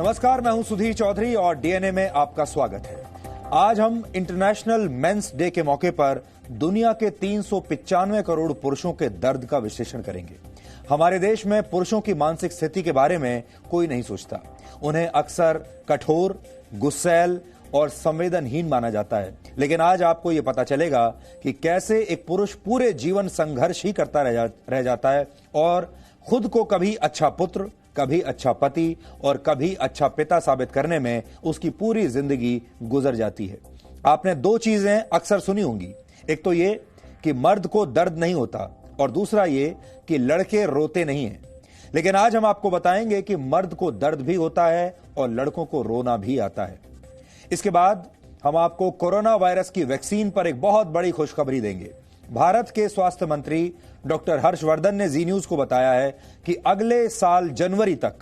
नमस्कार, मैं हूं सुधीर चौधरी और डीएनए में आपका स्वागत है। आज हम इंटरनेशनल मेंस डे के मौके पर दुनिया के 395 करोड़ पुरुषों के दर्द का विश्लेषण करेंगे। हमारे देश में पुरुषों की मानसिक स्थिति के बारे में कोई नहीं सोचता। उन्हें अक्सर कठोर, गुस्सैल और संवेदनहीन माना जाता है। लेकिन आज आपको यह पता चलेगा कि कैसे एक पुरुष पूरे जीवन संघर्ष ही करता रह जाता है और खुद को कभी अच्छा पुत्र, कभी अच्छा पति और कभी अच्छा पिता साबित करने में उसकी पूरी जिंदगी गुजर जाती है। आपने दो चीजें अक्सर सुनी होंगी, एक तो ये कि मर्द को दर्द नहीं होता और दूसरा ये कि लड़के रोते नहीं हैं। लेकिन आज हम आपको बताएंगे कि मर्द को दर्द भी होता है और लड़कों को रोना भी आता है। इसके बाद हम आपको कोरोना वायरस की वैक्सीन पर एक बहुत बड़ी खुशखबरी देंगे। भारत के स्वास्थ्य मंत्री डॉक्टर हर्षवर्धन ने जी न्यूज को बताया है कि अगले साल जनवरी तक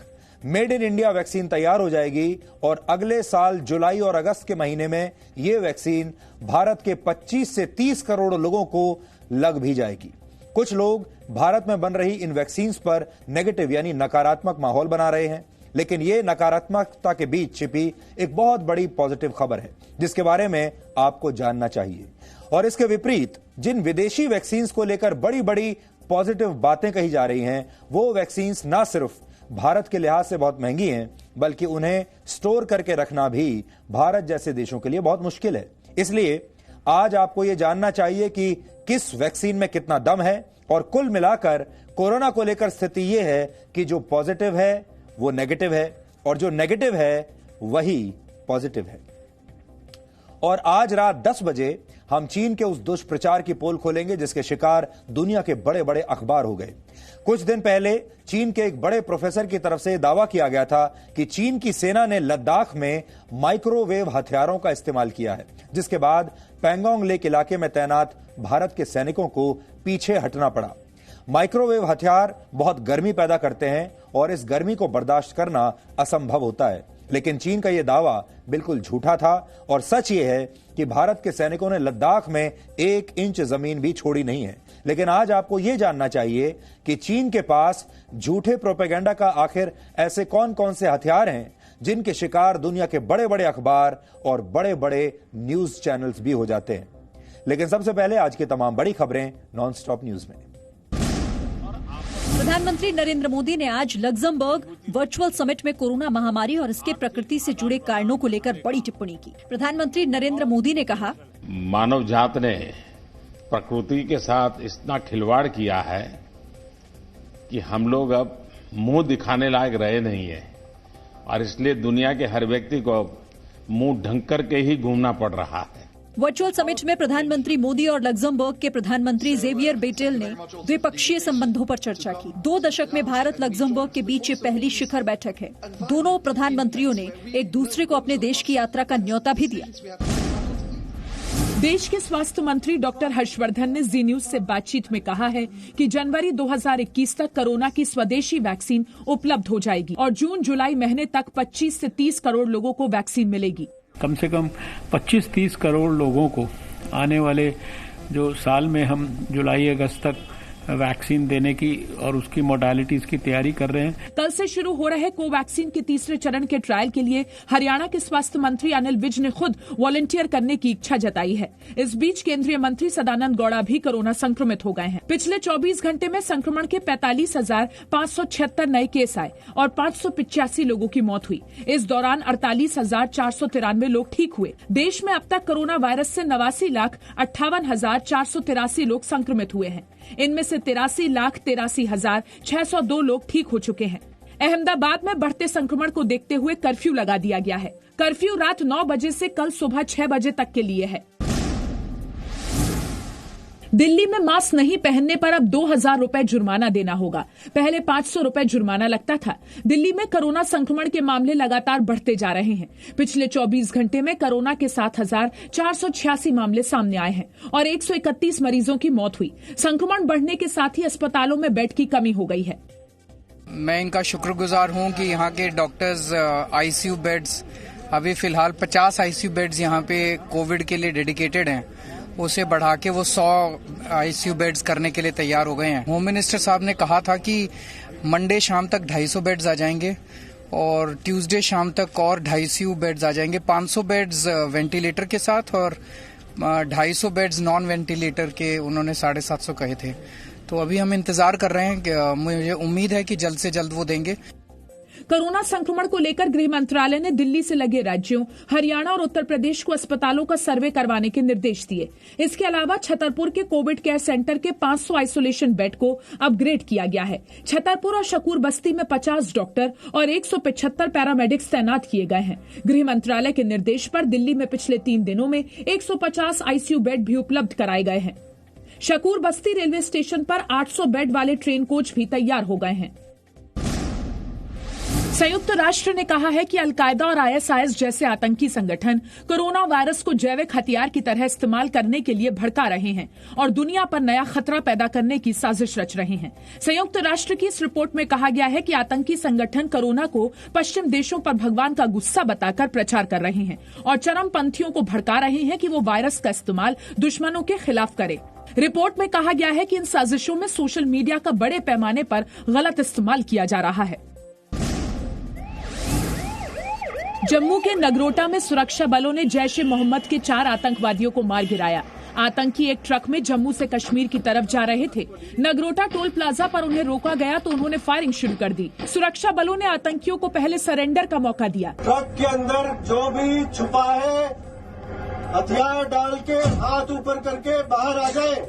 मेड इन इंडिया वैक्सीन तैयार हो जाएगी और अगले साल जुलाई और अगस्त के महीने में यह वैक्सीन भारत के 25 से 30 करोड़ लोगों को लग भी जाएगी। कुछ लोग भारत में बन रही इन वैक्सीन पर नेगेटिव यानी नकारात्मक माहौल बना रहे हैं, लेकिन यह नकारात्मकता के बीच छिपी एक बहुत बड़ी पॉजिटिव खबर है जिसके बारे में आपको जानना चाहिए। और इसके विपरीत जिन विदेशी वैक्सीन को लेकर बड़ी बड़ी पॉजिटिव बातें कही जा रही हैं, वो वैक्सीन ना सिर्फ भारत के लिहाज से बहुत महंगी हैं, बल्कि उन्हें स्टोर करके रखना भी भारत जैसे देशों के लिए बहुत मुश्किल है। इसलिए आज आपको यह जानना चाहिए कि किस वैक्सीन में कितना दम है और कुल मिलाकर कोरोना को लेकर स्थिति यह है कि जो पॉजिटिव है वो नेगेटिव है और जो नेगेटिव है वही पॉजिटिव है। और आज रात 10 बजे हम चीन के उस दुष्प्रचार की पोल खोलेंगे जिसके शिकार दुनिया के बड़े बड़े अखबार हो गए। कुछ दिन पहले चीन के एक बड़े प्रोफेसर की तरफ से दावा किया गया था कि चीन की सेना ने लद्दाख में माइक्रोवेव हथियारों का इस्तेमाल किया है, जिसके बाद पैंगोंग लेक इलाके में तैनात भारत के सैनिकों को पीछे हटना पड़ा। माइक्रोवेव हथियार बहुत गर्मी पैदा करते हैं और इस गर्मी को बर्दाश्त करना असंभव होता है, लेकिन चीन का यह दावा बिल्कुल झूठा था और सच यह है कि भारत के सैनिकों ने लद्दाख में 1 इंच जमीन भी छोड़ी नहीं है। लेकिन आज आपको यह जानना चाहिए कि चीन के पास झूठे प्रोपेगेंडा का आखिर ऐसे कौन कौन से हथियार हैं जिनके शिकार दुनिया के बड़े बड़े अखबार और बड़े बड़े न्यूज चैनल्स भी हो जाते हैं। लेकिन सबसे पहले आज की तमाम बड़ी खबरें नॉन स्टॉप न्यूज में। प्रधानमंत्री नरेंद्र मोदी ने आज लग्जमबर्ग वर्चुअल समिट में कोरोना महामारी और इसके प्रकृति से जुड़े कारणों को लेकर बड़ी टिप्पणी की। प्रधानमंत्री नरेंद्र मोदी ने कहा, मानव जात ने प्रकृति के साथ इतना खिलवाड़ किया है कि हम लोग अब मुंह दिखाने लायक रहे नहीं है और इसलिए दुनिया के हर व्यक्ति को मुंह ढंक करके ही घूमना पड़ रहा है। वर्चुअल समिट में प्रधानमंत्री मोदी और लग्जमबर्ग के प्रधानमंत्री जेवियर बेटेल ने द्विपक्षीय संबंधों पर चर्चा की। 2 दशक में भारत लग्जमबर्ग के बीच ये पहली शिखर बैठक है। दोनों प्रधानमंत्रियों ने एक दूसरे को अपने देश की यात्रा का न्योता भी दिया। देश के स्वास्थ्य मंत्री डॉक्टर हर्षवर्धन ने जी न्यूज से बातचीत में कहा है कि जनवरी 2021 तक कोरोना की स्वदेशी वैक्सीन उपलब्ध हो जाएगी और जून-जुलाई महीने तक 25 से 30 करोड़ लोगों को वैक्सीन मिलेगी। कम से कम 25-30 करोड़ लोगों को आने वाले जो साल में हम जुलाई अगस्त तक वैक्सीन देने की और उसकी मोडालिटीज की तैयारी कर रहे हैं। कल से शुरू हो रहे कोवैक्सीन के तीसरे चरण के ट्रायल के लिए हरियाणा के स्वास्थ्य मंत्री अनिल विज ने खुद वॉलंटियर करने की इच्छा जताई है। इस बीच केंद्रीय मंत्री सदानंद गौड़ा भी कोरोना संक्रमित हो गए हैं। पिछले 24 घंटे में संक्रमण के 45,576 नए केस आए और 585 लोगों की मौत हुई। इस दौरान 48,493 लोग ठीक हुए। देश में अब तक कोरोना वायरस से 89,58,483 लोग संक्रमित हुए हैं। इनमें से 83,83,602 लोग ठीक हो चुके हैं। अहमदाबाद में बढ़ते संक्रमण को देखते हुए कर्फ्यू लगा दिया गया है। कर्फ्यू रात 9 बजे से कल सुबह 6 बजे तक के लिए है। दिल्ली में मास्क नहीं पहनने पर अब 2,000 रुपए जुर्माना देना होगा। पहले 500 रुपए जुर्माना लगता था। दिल्ली में कोरोना संक्रमण के मामले लगातार बढ़ते जा रहे हैं। पिछले 24 घंटे में कोरोना के 7,486 मामले सामने आए हैं और 131 मरीजों की मौत हुई। संक्रमण बढ़ने के साथ ही अस्पतालों में बेड की कमी हो गई है। मैं इनका शुक्रगुजार हूं कि यहाँ के डॉक्टर्स आईसीयू बेड्स, अभी फिलहाल 50 आईसीयू बेड्स यहाँ पे कोविड के लिए डेडिकेटेड हैं, उसे बढ़ा के वो 100 आईसीयू बेड्स करने के लिए तैयार हो गए हैं। होम मिनिस्टर साहब ने कहा था कि मंडे शाम तक 250 बेड्स आ जाएंगे और ट्यूसडे शाम तक और 250 बेड्स आ जाएंगे। 500 बेड्स वेंटिलेटर के साथ और 250 बेड्स नॉन वेंटिलेटर के उन्होंने 750 कहे थे। तो अभी हम इंतजार कर रहे हैं कि मुझे उम्मीद है कि जल्द से जल्द वो देंगे। कोरोना संक्रमण को लेकर गृह मंत्रालय ने दिल्ली से लगे राज्यों हरियाणा और उत्तर प्रदेश को अस्पतालों का सर्वे करवाने के निर्देश दिए। इसके अलावा छतरपुर के कोविड केयर सेंटर के 500 आइसोलेशन बेड को अपग्रेड किया गया है। छतरपुर और शकूर बस्ती में 50 डॉक्टर और 175 पैरामेडिक्स तैनात किए गए हैं। गृह मंत्रालय के निर्देश पर दिल्ली में पिछले 3 दिनों में 150 आईसीयू बेड भी उपलब्ध कराए गए हैं। शकूर बस्ती रेलवे स्टेशन पर 800 बेड वाले ट्रेन कोच भी तैयार हो गए हैं। संयुक्त राष्ट्र ने कहा है कि अलकायदा और आईएसआईएस जैसे आतंकी संगठन कोरोना वायरस को जैविक हथियार की तरह इस्तेमाल करने के लिए भड़का रहे हैं और दुनिया पर नया खतरा पैदा करने की साजिश रच रहे हैं। संयुक्त राष्ट्र की इस रिपोर्ट में कहा गया है कि आतंकी संगठन कोरोना को पश्चिम देशों पर भगवान का गुस्सा बताकर प्रचार कर रहे हैं और चरमपंथियों को भड़का रहे हैं कि वो वायरस का इस्तेमाल दुश्मनों के खिलाफ करे। रिपोर्ट में कहा गया है कि इन साजिशों में सोशल मीडिया का बड़े पैमाने पर गलत इस्तेमाल किया जा रहा है। जम्मू के नगरोटा में सुरक्षा बलों ने जैश-ए-मोहम्मद के 4 आतंकवादियों को मार गिराया। आतंकी एक ट्रक में जम्मू से कश्मीर की तरफ जा रहे थे। नगरोटा टोल प्लाजा पर उन्हें रोका गया तो उन्होंने फायरिंग शुरू कर दी। सुरक्षा बलों ने आतंकियों को पहले सरेंडर का मौका दिया। ट्रक के अंदर जो भी छुपा है हथियार डाल के हाथ ऊपर करके बाहर आ जाए।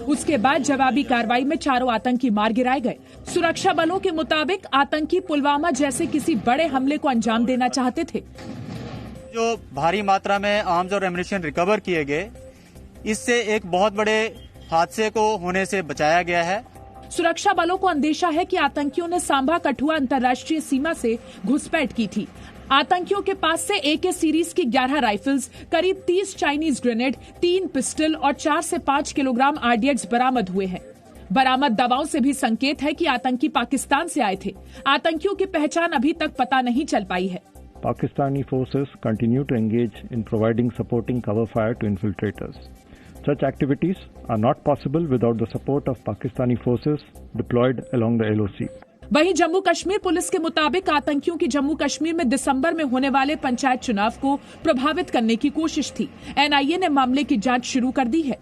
उसके बाद जवाबी कार्रवाई में 4 आतंकी मार गिराए गए। सुरक्षा बलों के मुताबिक आतंकी पुलवामा जैसे किसी बड़े हमले को अंजाम देना चाहते थे। जो भारी मात्रा में आर्म्स और एम्युनिशन रिकवर किए गए, इससे एक बहुत बड़े हादसे को होने से बचाया गया है। सुरक्षा बलों को अंदेशा है कि आतंकियों ने सांभा कठुआ अंतर्राष्ट्रीय सीमा से घुसपैठ की थी। आतंकियों के पास से AK सीरीज की 11 राइफल्स, करीब 30 चाइनीज ग्रेनेड, 3 पिस्टल और 4 से 5 किलोग्राम RDX बरामद हुए हैं। बरामद दवाओं से भी संकेत है कि आतंकी पाकिस्तान से आए थे। आतंकियों की पहचान अभी तक पता नहीं चल पाई है। Pakistani forces continue to engage in providing supporting cover fire to infiltrators. Such activities are not possible without the support of Pakistani forces deployed along the LOC. वहीं जम्मू कश्मीर पुलिस के मुताबिक आतंकियों की जम्मू कश्मीर में दिसंबर में होने वाले पंचायत चुनाव को प्रभावित करने की कोशिश थी। NIA ने मामले की जांच शुरू कर दी है।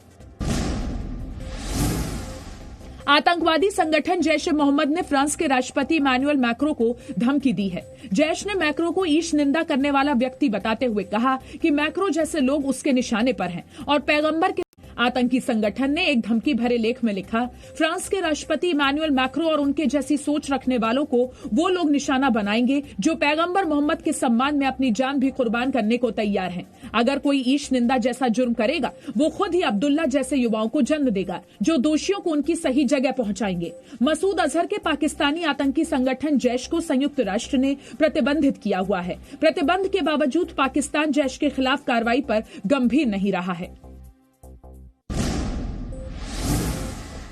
आतंकवादी संगठन जैश-ए-मोहम्मद ने फ्रांस के राष्ट्रपति इमैनुअल मैक्रों को धमकी दी है। जैश ने मैक्रों को ईश निंदा करने वाला व्यक्ति बताते हुए कहा कि मैक्रों जैसे लोग उसके निशाने पर हैं और पैगंबर के। आतंकी संगठन ने एक धमकी भरे लेख में लिखा, फ्रांस के राष्ट्रपति इमैनुअल मैक्रों और उनके जैसी सोच रखने वालों को वो लोग निशाना बनाएंगे जो पैगंबर मोहम्मद के सम्मान में अपनी जान भी कुर्बान करने को तैयार हैं। अगर कोई ईश निंदा जैसा जुर्म करेगा, वो खुद ही अब्दुल्ला जैसे युवाओं को जन्म देगा जो दोषियों को उनकी सही जगह पहुंचाएंगे। मसूद अजहर के पाकिस्तानी आतंकी संगठन जैश को संयुक्त राष्ट्र ने प्रतिबंधित किया हुआ है। प्रतिबंध के बावजूद पाकिस्तान जैश के खिलाफ कार्रवाई पर गंभीर नहीं रहा है।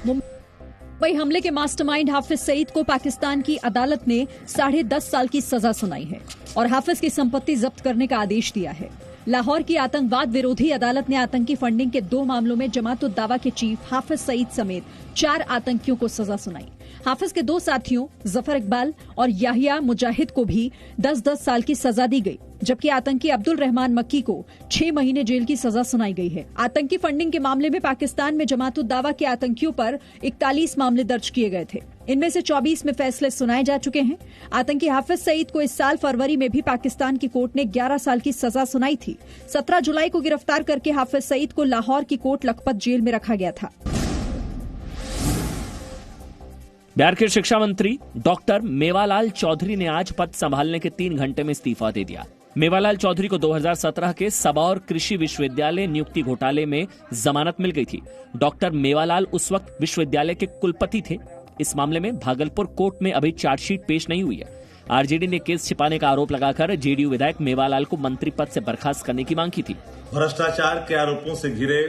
मुंबई हमले के मास्टरमाइंड हाफिज सईद को पाकिस्तान की अदालत ने 10.5 साल की सजा सुनाई है और हाफिज की संपत्ति जब्त करने का आदेश दिया है। लाहौर की आतंकवाद विरोधी अदालत ने आतंकी फंडिंग के 2 मामलों में जमात-उद-दावा के चीफ हाफिज सईद समेत 4 आतंकियों को सजा सुनाई। हाफिज के 2 साथियों जफर इकबाल और याहिया मुजाहिद को भी 10-10 साल की सजा दी गई, जबकि आतंकी अब्दुल रहमान मक्की को 6 महीने जेल की सजा सुनाई गई है। आतंकी फंडिंग के मामले में पाकिस्तान में जमात-उद-दावा के आतंकियों पर 41 मामले दर्ज किए गए थे। इनमें से 24 में फैसले सुनाए जा चुके हैं। आतंकी हाफिज सईद को इस साल फरवरी में भी पाकिस्तान की कोर्ट ने 11 साल की सजा सुनाई थी। 17 जुलाई को गिरफ्तार करके हाफिज सईद को लाहौर की कोट लखपत जेल में रखा गया था। बिहार के शिक्षा मंत्री डॉक्टर मेवालाल चौधरी ने आज पद संभालने के 3 घंटे में इस्तीफा दे दिया। मेवालाल चौधरी को 2017 के सबौर कृषि विश्वविद्यालय नियुक्ति घोटाले में जमानत मिल गई थी। डॉक्टर मेवालाल उस वक्त विश्वविद्यालय के कुलपति थे। इस मामले में भागलपुर कोर्ट में अभी चार्जशीट पेश नहीं हुई है। आरजेडी ने केस छिपाने का आरोप लगाकर जेडीयू विधायक मेवालाल को मंत्री पद से बर्खास्त करने की मांग की थी। भ्रष्टाचार के आरोपों से घिरे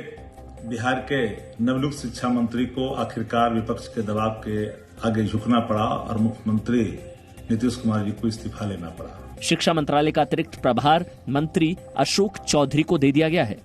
बिहार के नवनियुक्त शिक्षा मंत्री को आखिरकार विपक्ष के दबाव के आगे झुकना पड़ा और मुख्यमंत्री नीतीश कुमार जी को इस्तीफा लेना पड़ा। शिक्षा मंत्रालय का अतिरिक्त प्रभार मंत्री अशोक चौधरी को दे दिया गया है।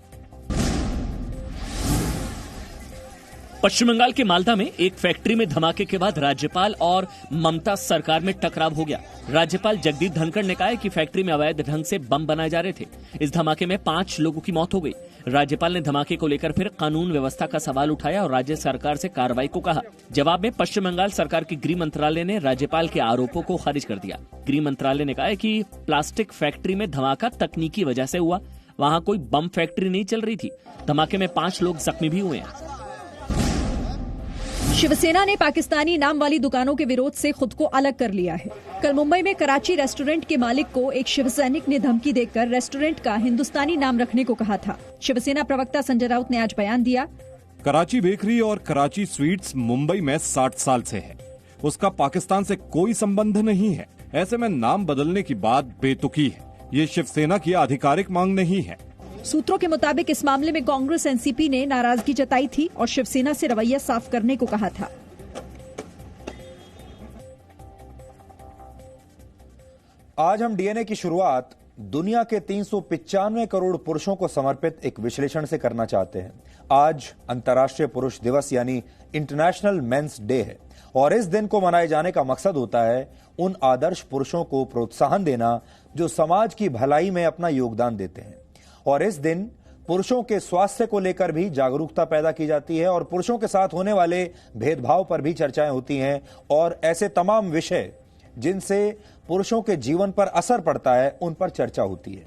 पश्चिम बंगाल के मालदा में एक फैक्ट्री में धमाके के बाद राज्यपाल और ममता सरकार में टकराव हो गया। राज्यपाल जगदीप धनखड़ ने कहा है कि फैक्ट्री में अवैध ढंग से बम बनाए जा रहे थे। इस धमाके में 5 लोगों की मौत हो गई। राज्यपाल ने धमाके को लेकर फिर कानून व्यवस्था का सवाल उठाया और राज्य सरकार से कार्रवाई को कहा। जवाब में पश्चिम बंगाल सरकार की गृह मंत्रालय ने राज्यपाल के आरोपों को खारिज कर दिया। गृह मंत्रालय ने कहा है कि प्लास्टिक फैक्ट्री में धमाका तकनीकी वजह से हुआ, वहां कोई बम फैक्ट्री नहीं चल रही थी। धमाके में 5 लोग जख्मी भी हुए हैं। शिवसेना ने पाकिस्तानी नाम वाली दुकानों के विरोध से खुद को अलग कर लिया है। कल मुंबई में कराची रेस्टोरेंट के मालिक को एक शिवसैनिक ने धमकी देकर रेस्टोरेंट का हिंदुस्तानी नाम रखने को कहा था। शिवसेना प्रवक्ता संजय राउत ने आज बयान दिया। कराची बेकरी और कराची स्वीट्स मुंबई में 60 साल से है। उसका पाकिस्तान से कोई संबंध नहीं है। ऐसे में नाम बदलने की बात बेतुकी है। ये शिवसेना की आधिकारिक मांग नहीं है। सूत्रों के मुताबिक इस मामले में कांग्रेस एनसीपी ने नाराजगी जताई थी और शिवसेना से रवैया साफ करने को कहा था। आज हम डीएनए की शुरुआत दुनिया के 395 करोड़ पुरुषों को समर्पित एक विश्लेषण से करना चाहते हैं। आज अंतर्राष्ट्रीय पुरुष दिवस यानी इंटरनेशनल मेंस डे है और इस दिन को मनाए जाने का मकसद होता है उन आदर्श पुरुषों को प्रोत्साहन देना जो समाज की भलाई में अपना योगदान देते हैं। और इस दिन पुरुषों के स्वास्थ्य को लेकर भी जागरूकता पैदा की जाती है और पुरुषों के साथ होने वाले भेदभाव पर भी चर्चाएं होती हैं और ऐसे तमाम विषय जिनसे पुरुषों के जीवन पर असर पड़ता है उन पर चर्चा होती है।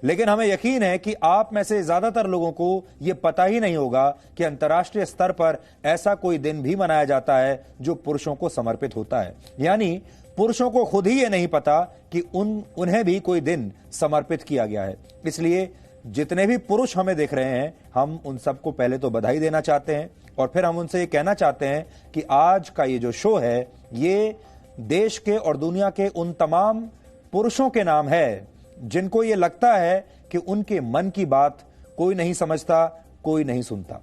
लेकिन हमें यकीन है कि आप में से ज्यादातर लोगों को यह पता ही नहीं होगा कि अंतर्राष्ट्रीय स्तर पर ऐसा कोई दिन भी मनाया जाता है जो पुरुषों को समर्पित होता है। यानी पुरुषों को खुद ही ये नहीं पता कि उन्हें भी कोई दिन समर्पित किया गया है। इसलिए जितने भी पुरुष हमें देख रहे हैं, हम उन सबको पहले तो बधाई देना चाहते हैं और फिर हम उनसे ये कहना चाहते हैं कि आज का ये जो शो है ये देश के और दुनिया के उन तमाम पुरुषों के नाम है जिनको ये लगता है कि उनके मन की बात कोई नहीं समझता, कोई नहीं सुनता।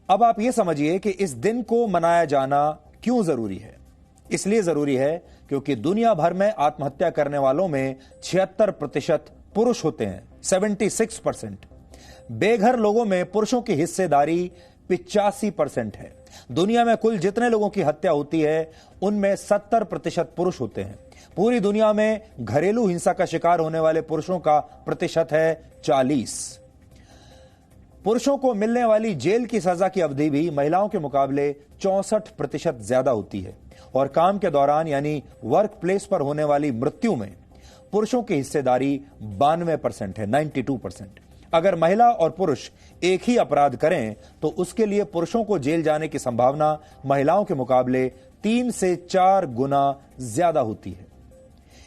अब आप ये समझिए कि इस दिन को मनाया जाना क्यों जरूरी है। इसलिए जरूरी है क्योंकि दुनिया भर में आत्महत्या करने वालों में 76% पुरुष होते हैं, 76%। बेघर लोगों में पुरुषों की हिस्सेदारी 85% है। दुनिया में कुल जितने लोगों की हत्या होती है उनमें 70% पुरुष होते हैं। पूरी दुनिया में घरेलू हिंसा का शिकार होने वाले पुरुषों का प्रतिशत है 40। पुरुषों को मिलने वाली जेल की सजा की अवधि भी महिलाओं के मुकाबले 64% ज्यादा होती है और काम के दौरान यानी वर्क प्लेस पर होने वाली मृत्यु में पुरुषों की हिस्सेदारी 92% है, 92%। अगर महिला और पुरुष एक ही अपराध करें तो उसके लिए पुरुषों को जेल जाने की संभावना महिलाओं के मुकाबले 3 से 4 गुना ज्यादा होती है।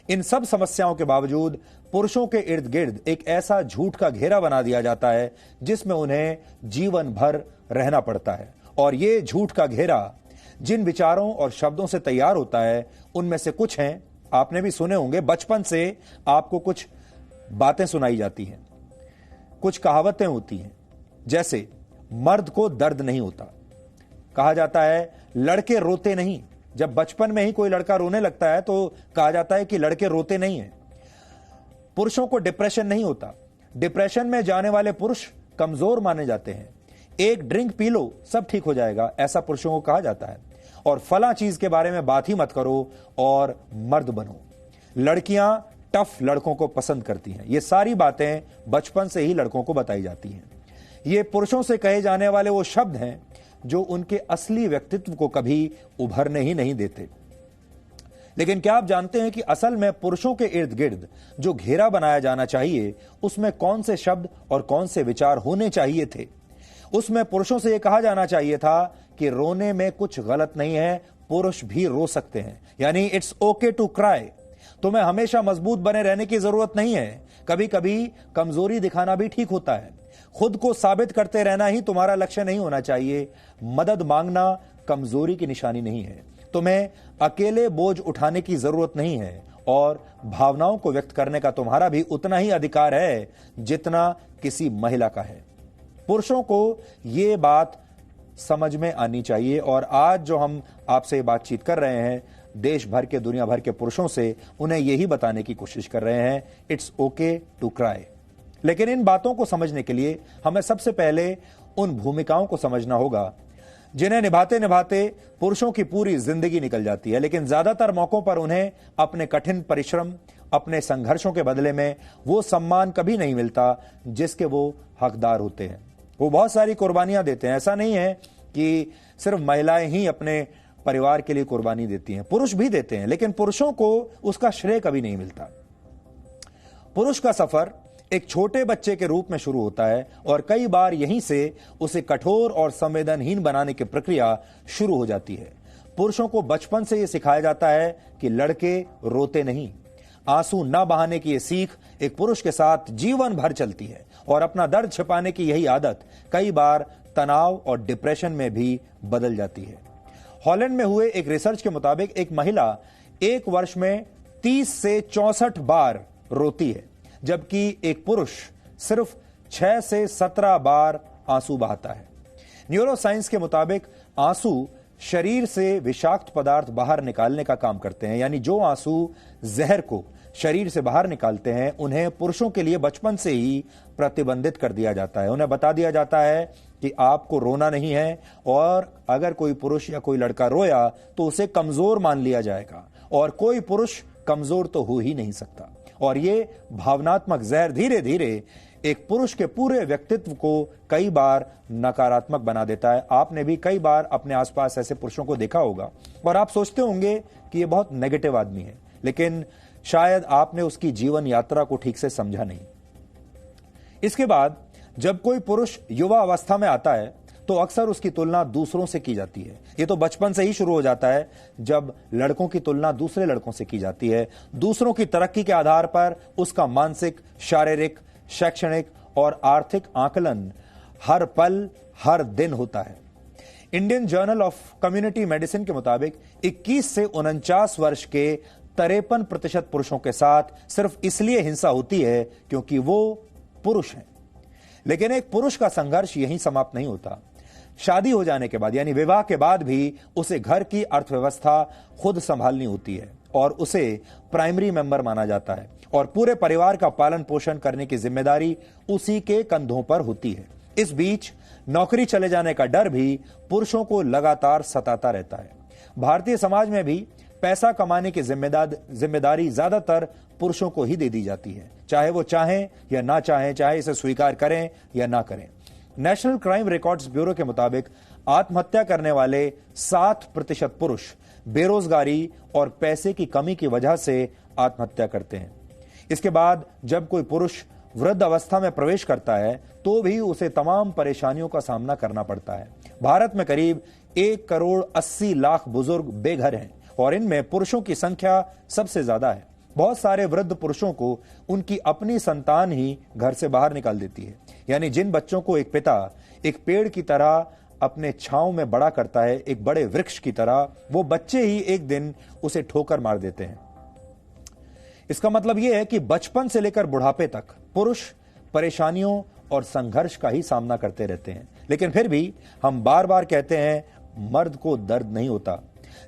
इन सब समस्याओं के बावजूद पुरुषों के इर्द गिर्द एक ऐसा झूठ का घेरा बना दिया जाता है जिसमें उन्हें जीवन भर रहना पड़ता है। और ये झूठ का घेरा जिन विचारों और शब्दों से तैयार होता है उनमें से कुछ हैं, आपने भी सुने होंगे। बचपन से आपको कुछ बातें सुनाई जाती हैं, कुछ कहावतें होती हैं, जैसे मर्द को दर्द नहीं होता। कहा जाता है लड़के रोते नहीं। जब बचपन में ही कोई लड़का रोने लगता है तो कहा जाता है कि लड़के रोते नहीं हैं। पुरुषों को डिप्रेशन नहीं होता। डिप्रेशन में जाने वाले पुरुष कमजोर माने जाते हैं। एक ड्रिंक पी लो सब ठीक हो जाएगा, ऐसा पुरुषों को कहा जाता है। और फला चीज के बारे में बात ही मत करो और मर्द बनो। लड़कियां टफ लड़कों को पसंद करती हैं। ये सारी बातें बचपन से ही लड़कों को बताई जाती हैं। ये पुरुषों से कहे जाने वाले वो शब्द हैं जो उनके असली व्यक्तित्व को कभी उभरने ही नहीं देते। लेकिन क्या आप जानते हैं कि असल में पुरुषों के इर्द गिर्द जो घेरा बनाया जाना चाहिए उसमें कौन से शब्द और कौन से विचार होने चाहिए थे? उसमें पुरुषों से यह कहा जाना चाहिए था कि रोने में कुछ गलत नहीं है, पुरुष भी रो सकते हैं। यानी इट्स ओके टू क्राई। तुम्हें हमेशा मजबूत बने रहने की जरूरत नहीं है, कभी कभी कमजोरी दिखाना भी ठीक होता है। खुद को साबित करते रहना ही तुम्हारा लक्ष्य नहीं होना चाहिए। मदद मांगना कमजोरी की निशानी नहीं है। तुम्हें अकेले बोझ उठाने की जरूरत नहीं है और भावनाओं को व्यक्त करने का तुम्हारा भी उतना ही अधिकार है जितना किसी महिला का है। पुरुषों को यह बात समझ में आनी चाहिए और आज जो हम आपसे बातचीत कर रहे हैं देश भर के दुनिया भर के पुरुषों से उन्हें यही बताने की कोशिश कर रहे हैं, इट्स ओके टू क्राई। लेकिन इन बातों को समझने के लिए हमें सबसे पहले उन भूमिकाओं को समझना होगा जिन्हें निभाते निभाते पुरुषों की पूरी जिंदगी निकल जाती है, लेकिन ज्यादातर मौकों पर उन्हें अपने कठिन परिश्रम, अपने संघर्षों के बदले में वो सम्मान कभी नहीं मिलता जिसके वो हकदार होते हैं। वो बहुत सारी कुर्बानियां देते हैं। ऐसा नहीं है कि सिर्फ महिलाएं ही अपने परिवार के लिए कुर्बानी देती हैं, पुरुष भी देते हैं, लेकिन पुरुषों को उसका श्रेय कभी नहीं मिलता। पुरुष का सफर एक छोटे बच्चे के रूप में शुरू होता है और कई बार यहीं से उसे कठोर और संवेदनहीन बनाने की प्रक्रिया शुरू हो जाती है। पुरुषों को बचपन से यह सिखाया जाता है कि लड़के रोते नहीं। आंसू न बहाने की यह सीख एक पुरुष के साथ जीवन भर चलती है और अपना दर्द छिपाने की यही आदत कई बार तनाव और डिप्रेशन में भी बदल जाती है। हॉलैंड में हुए एक रिसर्च के मुताबिक एक महिला एक वर्ष में 30 से 64 बार रोती है, जबकि एक पुरुष सिर्फ 6 से 17 बार आंसू बहाता है। न्यूरोसाइंस के मुताबिक आंसू शरीर से विषाक्त पदार्थ बाहर निकालने का काम करते हैं, यानी जो आंसू जहर को शरीर से बाहर निकालते हैं उन्हें पुरुषों के लिए बचपन से ही प्रतिबंधित कर दिया जाता है। उन्हें बता दिया जाता है कि आपको रोना नहीं है, और अगर कोई पुरुष या कोई लड़का रोया तो उसे कमजोर मान लिया जाएगा, और कोई पुरुष कमजोर तो हो ही नहीं सकता। और ये भावनात्मक जहर धीरे धीरे एक पुरुष के पूरे व्यक्तित्व को कई बार नकारात्मक बना देता है। आपने भी कई बार अपने आसपास ऐसे पुरुषों को देखा होगा और आप सोचते होंगे कि ये बहुत नेगेटिव आदमी है, लेकिन शायद आपने उसकी जीवन यात्रा को ठीक से समझा नहीं। इसके बाद जब कोई पुरुष युवा अवस्था में आता है तो अक्सर उसकी तुलना दूसरों से की जाती है। ये तो बचपन से ही शुरू हो जाता है, जब लड़कों की तुलना दूसरे लड़कों से की जाती है। दूसरों की तरक्की के आधार पर उसका मानसिक, शारीरिक, शैक्षणिक और आर्थिक आकलन हर पल, हर दिन होता है। Indian journal of community medicine के मुताबिक 21 से 49 वर्ष के 53% पुरुषों के साथ सिर्फ इसलिए हिंसा होती है क्योंकि वो पुरुष हैं। लेकिन एक पुरुष का संघर्ष यहीं समाप्त नहीं होता। शादी हो जाने के बाद, यानी विवाह के बाद भी उसे घर की अर्थव्यवस्था खुद संभालनी होती है और उसे प्राइमरी मेंबर माना जाता है, और पूरे परिवार का पालन पोषण करने की जिम्मेदारी उसी के कंधों पर होती है। इस बीच नौकरी चले जाने का डर भी पुरुषों को लगातार सताता रहता है। भारतीय समाज में भी पैसा कमाने की जिम्मेदारी ज्यादातर पुरुषों को ही दे दी जाती है, चाहे वो चाहें या ना चाहें, चाहे इसे स्वीकार करें या ना करें। नेशनल क्राइम रिकॉर्ड्स ब्यूरो के मुताबिक आत्महत्या करने वाले 7% पुरुष बेरोजगारी और पैसे की कमी की वजह से आत्महत्या करते हैं। इसके बाद जब कोई पुरुष वृद्ध अवस्था में प्रवेश करता है तो भी उसे तमाम परेशानियों का सामना करना पड़ता है। भारत में करीब 1 करोड़ 80 लाख बुजुर्ग बेघर हैं और इनमें पुरुषों की संख्या सबसे ज्यादा है। बहुत सारे वृद्ध पुरुषों को उनकी अपनी संतान ही घर से बाहर निकाल देती है, यानी जिन बच्चों को एक पिता एक पेड़ की तरह अपने छांव में बड़ा करता है, एक बड़े वृक्ष की तरह, वो बच्चे ही एक दिन उसे ठोकर मार देते हैं। इसका मतलब यह है कि बचपन से लेकर बुढ़ापे तक पुरुष परेशानियों और संघर्ष का ही सामना करते रहते हैं। लेकिन फिर भी हम बार बार कहते हैं मर्द को दर्द नहीं होता,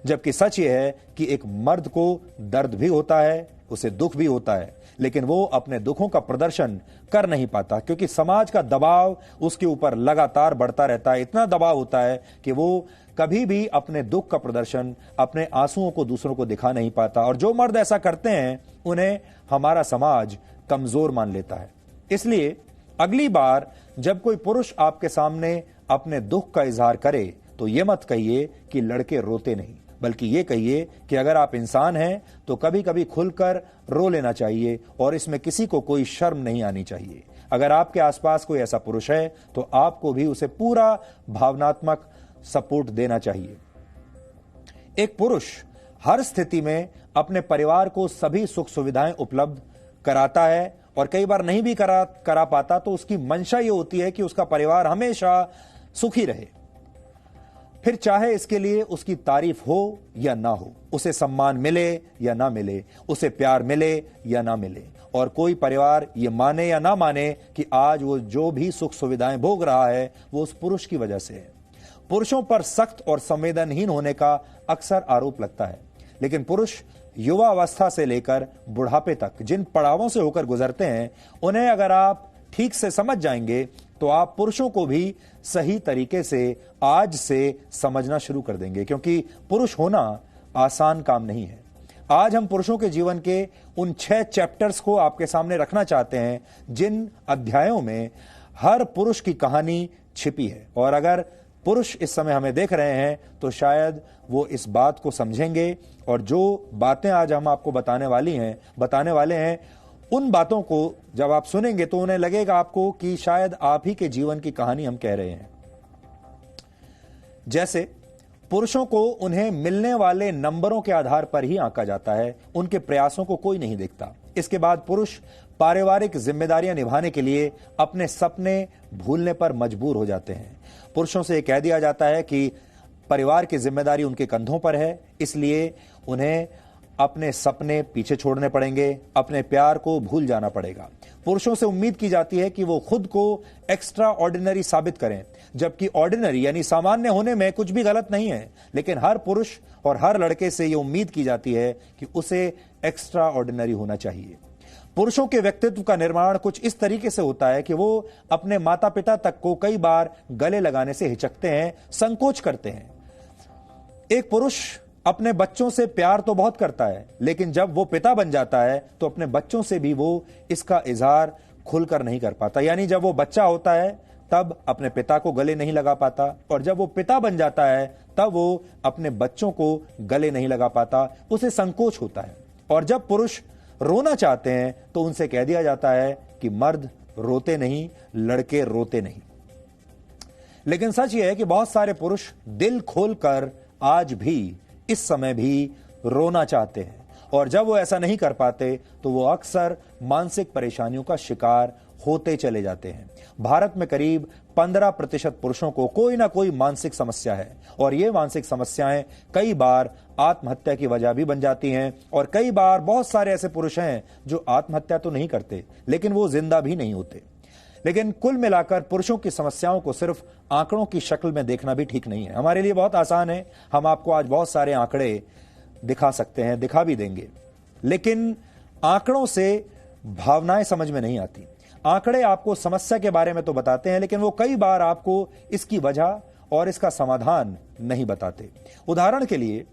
जबकि सच यह है कि एक मर्द को दर्द भी होता है, उसे दुख भी होता है, लेकिन वो अपने दुखों का प्रदर्शन कर नहीं पाता क्योंकि समाज का दबाव उसके ऊपर लगातार बढ़ता रहता है। इतना दबाव होता है कि वो कभी भी अपने दुख का प्रदर्शन, अपने आंसुओं को दूसरों को दिखा नहीं पाता। और जो मर्द ऐसा करते हैं उन्हें हमारा समाज कमजोर मान लेता है। इसलिए अगली बार जब कोई पुरुष आपके सामने अपने दुख का इजहार करे तो यह मत कहिए कि लड़के रोते नहीं, बल्कि ये कहिए कि अगर आप इंसान हैं तो कभी कभी खुलकर रो लेना चाहिए और इसमें किसी को कोई शर्म नहीं आनी चाहिए। अगर आपके आसपास कोई ऐसा पुरुष है तो आपको भी उसे पूरा भावनात्मक सपोर्ट देना चाहिए। एक पुरुष हर स्थिति में अपने परिवार को सभी सुख सुविधाएं उपलब्ध कराता है और कई बार नहीं भी करा पाता तो उसकी मंशा यह होती है कि उसका परिवार हमेशा सुखी रहे। फिर चाहे इसके लिए उसकी तारीफ हो या ना हो, उसे सम्मान मिले या ना मिले, उसे प्यार मिले या ना मिले, और कोई परिवार ये माने या ना माने कि आज वो जो भी सुख सुविधाएं भोग रहा है वो उस पुरुष की वजह से है। पुरुषों पर सख्त और संवेदनहीन होने का अक्सर आरोप लगता है, लेकिन पुरुष युवा अवस्था से लेकर बुढ़ापे तक जिन पड़ावों से होकर गुजरते हैं उन्हें अगर आप ठीक से समझ जाएंगे तो आप पुरुषों को भी सही तरीके से आज से समझना शुरू कर देंगे, क्योंकि पुरुष होना आसान काम नहीं है। आज हम पुरुषों के जीवन के उन 6 चैप्टर्स को आपके सामने रखना चाहते हैं जिन अध्यायों में हर पुरुष की कहानी छिपी है। और अगर पुरुष इस समय हमें देख रहे हैं तो शायद वो इस बात को समझेंगे और जो बातें आज हम आपको बताने वाले हैं उन बातों को जब आप सुनेंगे तो उन्हें लगेगा आपको कि शायद आप ही के जीवन की कहानी हम कह रहे हैं। जैसे पुरुषों को उन्हें मिलने वाले नंबरों के आधार पर ही आंका जाता है, उनके प्रयासों को कोई नहीं देखता। इसके बाद पुरुष पारिवारिक जिम्मेदारियां निभाने के लिए अपने सपने भूलने पर मजबूर हो जाते हैं। पुरुषों से कह दिया जाता है कि परिवार की जिम्मेदारी उनके कंधों पर है, इसलिए उन्हें अपने सपने पीछे छोड़ने पड़ेंगे, अपने प्यार को भूल जाना पड़ेगा। पुरुषों से उम्मीद की जाती है कि वो खुद को एक्स्ट्रा ऑर्डिनरी साबित करें, जबकि ऑर्डिनरी यानी सामान्य होने में कुछ भी गलत नहीं है, लेकिन हर पुरुष और हर लड़के से ये उम्मीद की जाती है कि उसे एक्स्ट्रा ऑर्डिनरी होना चाहिए। पुरुषों के व्यक्तित्व का निर्माण कुछ इस तरीके से होता है कि वो अपने माता पिता तक को कई बार गले लगाने से हिचकते हैं, संकोच करते हैं। एक पुरुष अपने बच्चों से प्यार तो बहुत करता है, लेकिन जब वो पिता बन जाता है तो अपने बच्चों से भी वो इसका इजहार खुलकर नहीं कर पाता। यानी जब वो बच्चा होता है तब अपने पिता को गले नहीं लगा पाता, और जब वो पिता बन जाता है तब वो अपने बच्चों को गले नहीं लगा पाता, उसे संकोच होता है। और जब पुरुष रोना चाहते हैं तो उनसे कह दिया जाता है कि मर्द रोते नहीं, लड़के रोते नहीं। लेकिन सच यह है कि बहुत सारे पुरुष दिल खोलकर आज भी इस समय भी रोना चाहते हैं, और जब वो ऐसा नहीं कर पाते तो वो अक्सर मानसिक परेशानियों का शिकार होते चले जाते हैं। भारत में करीब 15% पुरुषों को कोई ना कोई मानसिक समस्या है, और ये मानसिक समस्याएं कई बार आत्महत्या की वजह भी बन जाती हैं। और कई बार बहुत सारे ऐसे पुरुष हैं जो आत्महत्या तो नहीं करते, लेकिन वो जिंदा भी नहीं होते। लेकिन कुल मिलाकर पुरुषों की समस्याओं को सिर्फ आंकड़ों की शक्ल में देखना भी ठीक नहीं है। हमारे लिए बहुत आसान है, हम आपको आज बहुत सारे आंकड़े दिखा सकते हैं, दिखा भी देंगे, लेकिन आंकड़ों से भावनाएं समझ में नहीं आती। आंकड़े आपको समस्या के बारे में तो बताते हैं, लेकिन वो कई बार आपको इसकी वजह और इसका समाधान नहीं बताते। उदाहरण के लिए,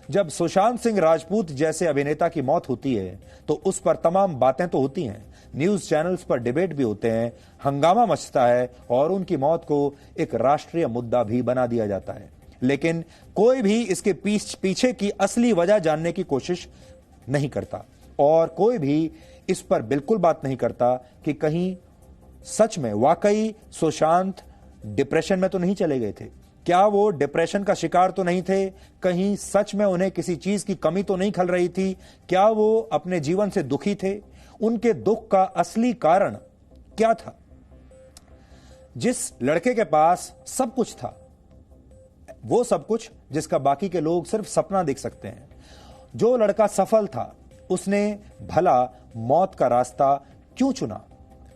जब सुशांत सिंह राजपूत जैसे अभिनेता की मौत होती है तो उस पर तमाम बातें तो होती हैं, न्यूज चैनल्स पर डिबेट भी होते हैं, हंगामा मचता है और उनकी मौत को एक राष्ट्रीय मुद्दा भी बना दिया जाता है। लेकिन कोई भी इसके पीछे की असली वजह जानने की कोशिश नहीं करता, और कोई भी इस पर बिल्कुल बात नहीं करता कि कहीं सच में वाकई सुशांत डिप्रेशन में तो नहीं चले गए थे, क्या वो डिप्रेशन का शिकार तो नहीं थे, कहीं सच में उन्हें किसी चीज की कमी तो नहीं खल रही थी, क्या वो अपने जीवन से दुखी थे, उनके दुख का असली कारण क्या था। जिस लड़के के पास सब कुछ था, वो सब कुछ जिसका बाकी के लोग सिर्फ सपना देख सकते हैं, जो लड़का सफल था, उसने भला मौत का रास्ता क्यों चुना।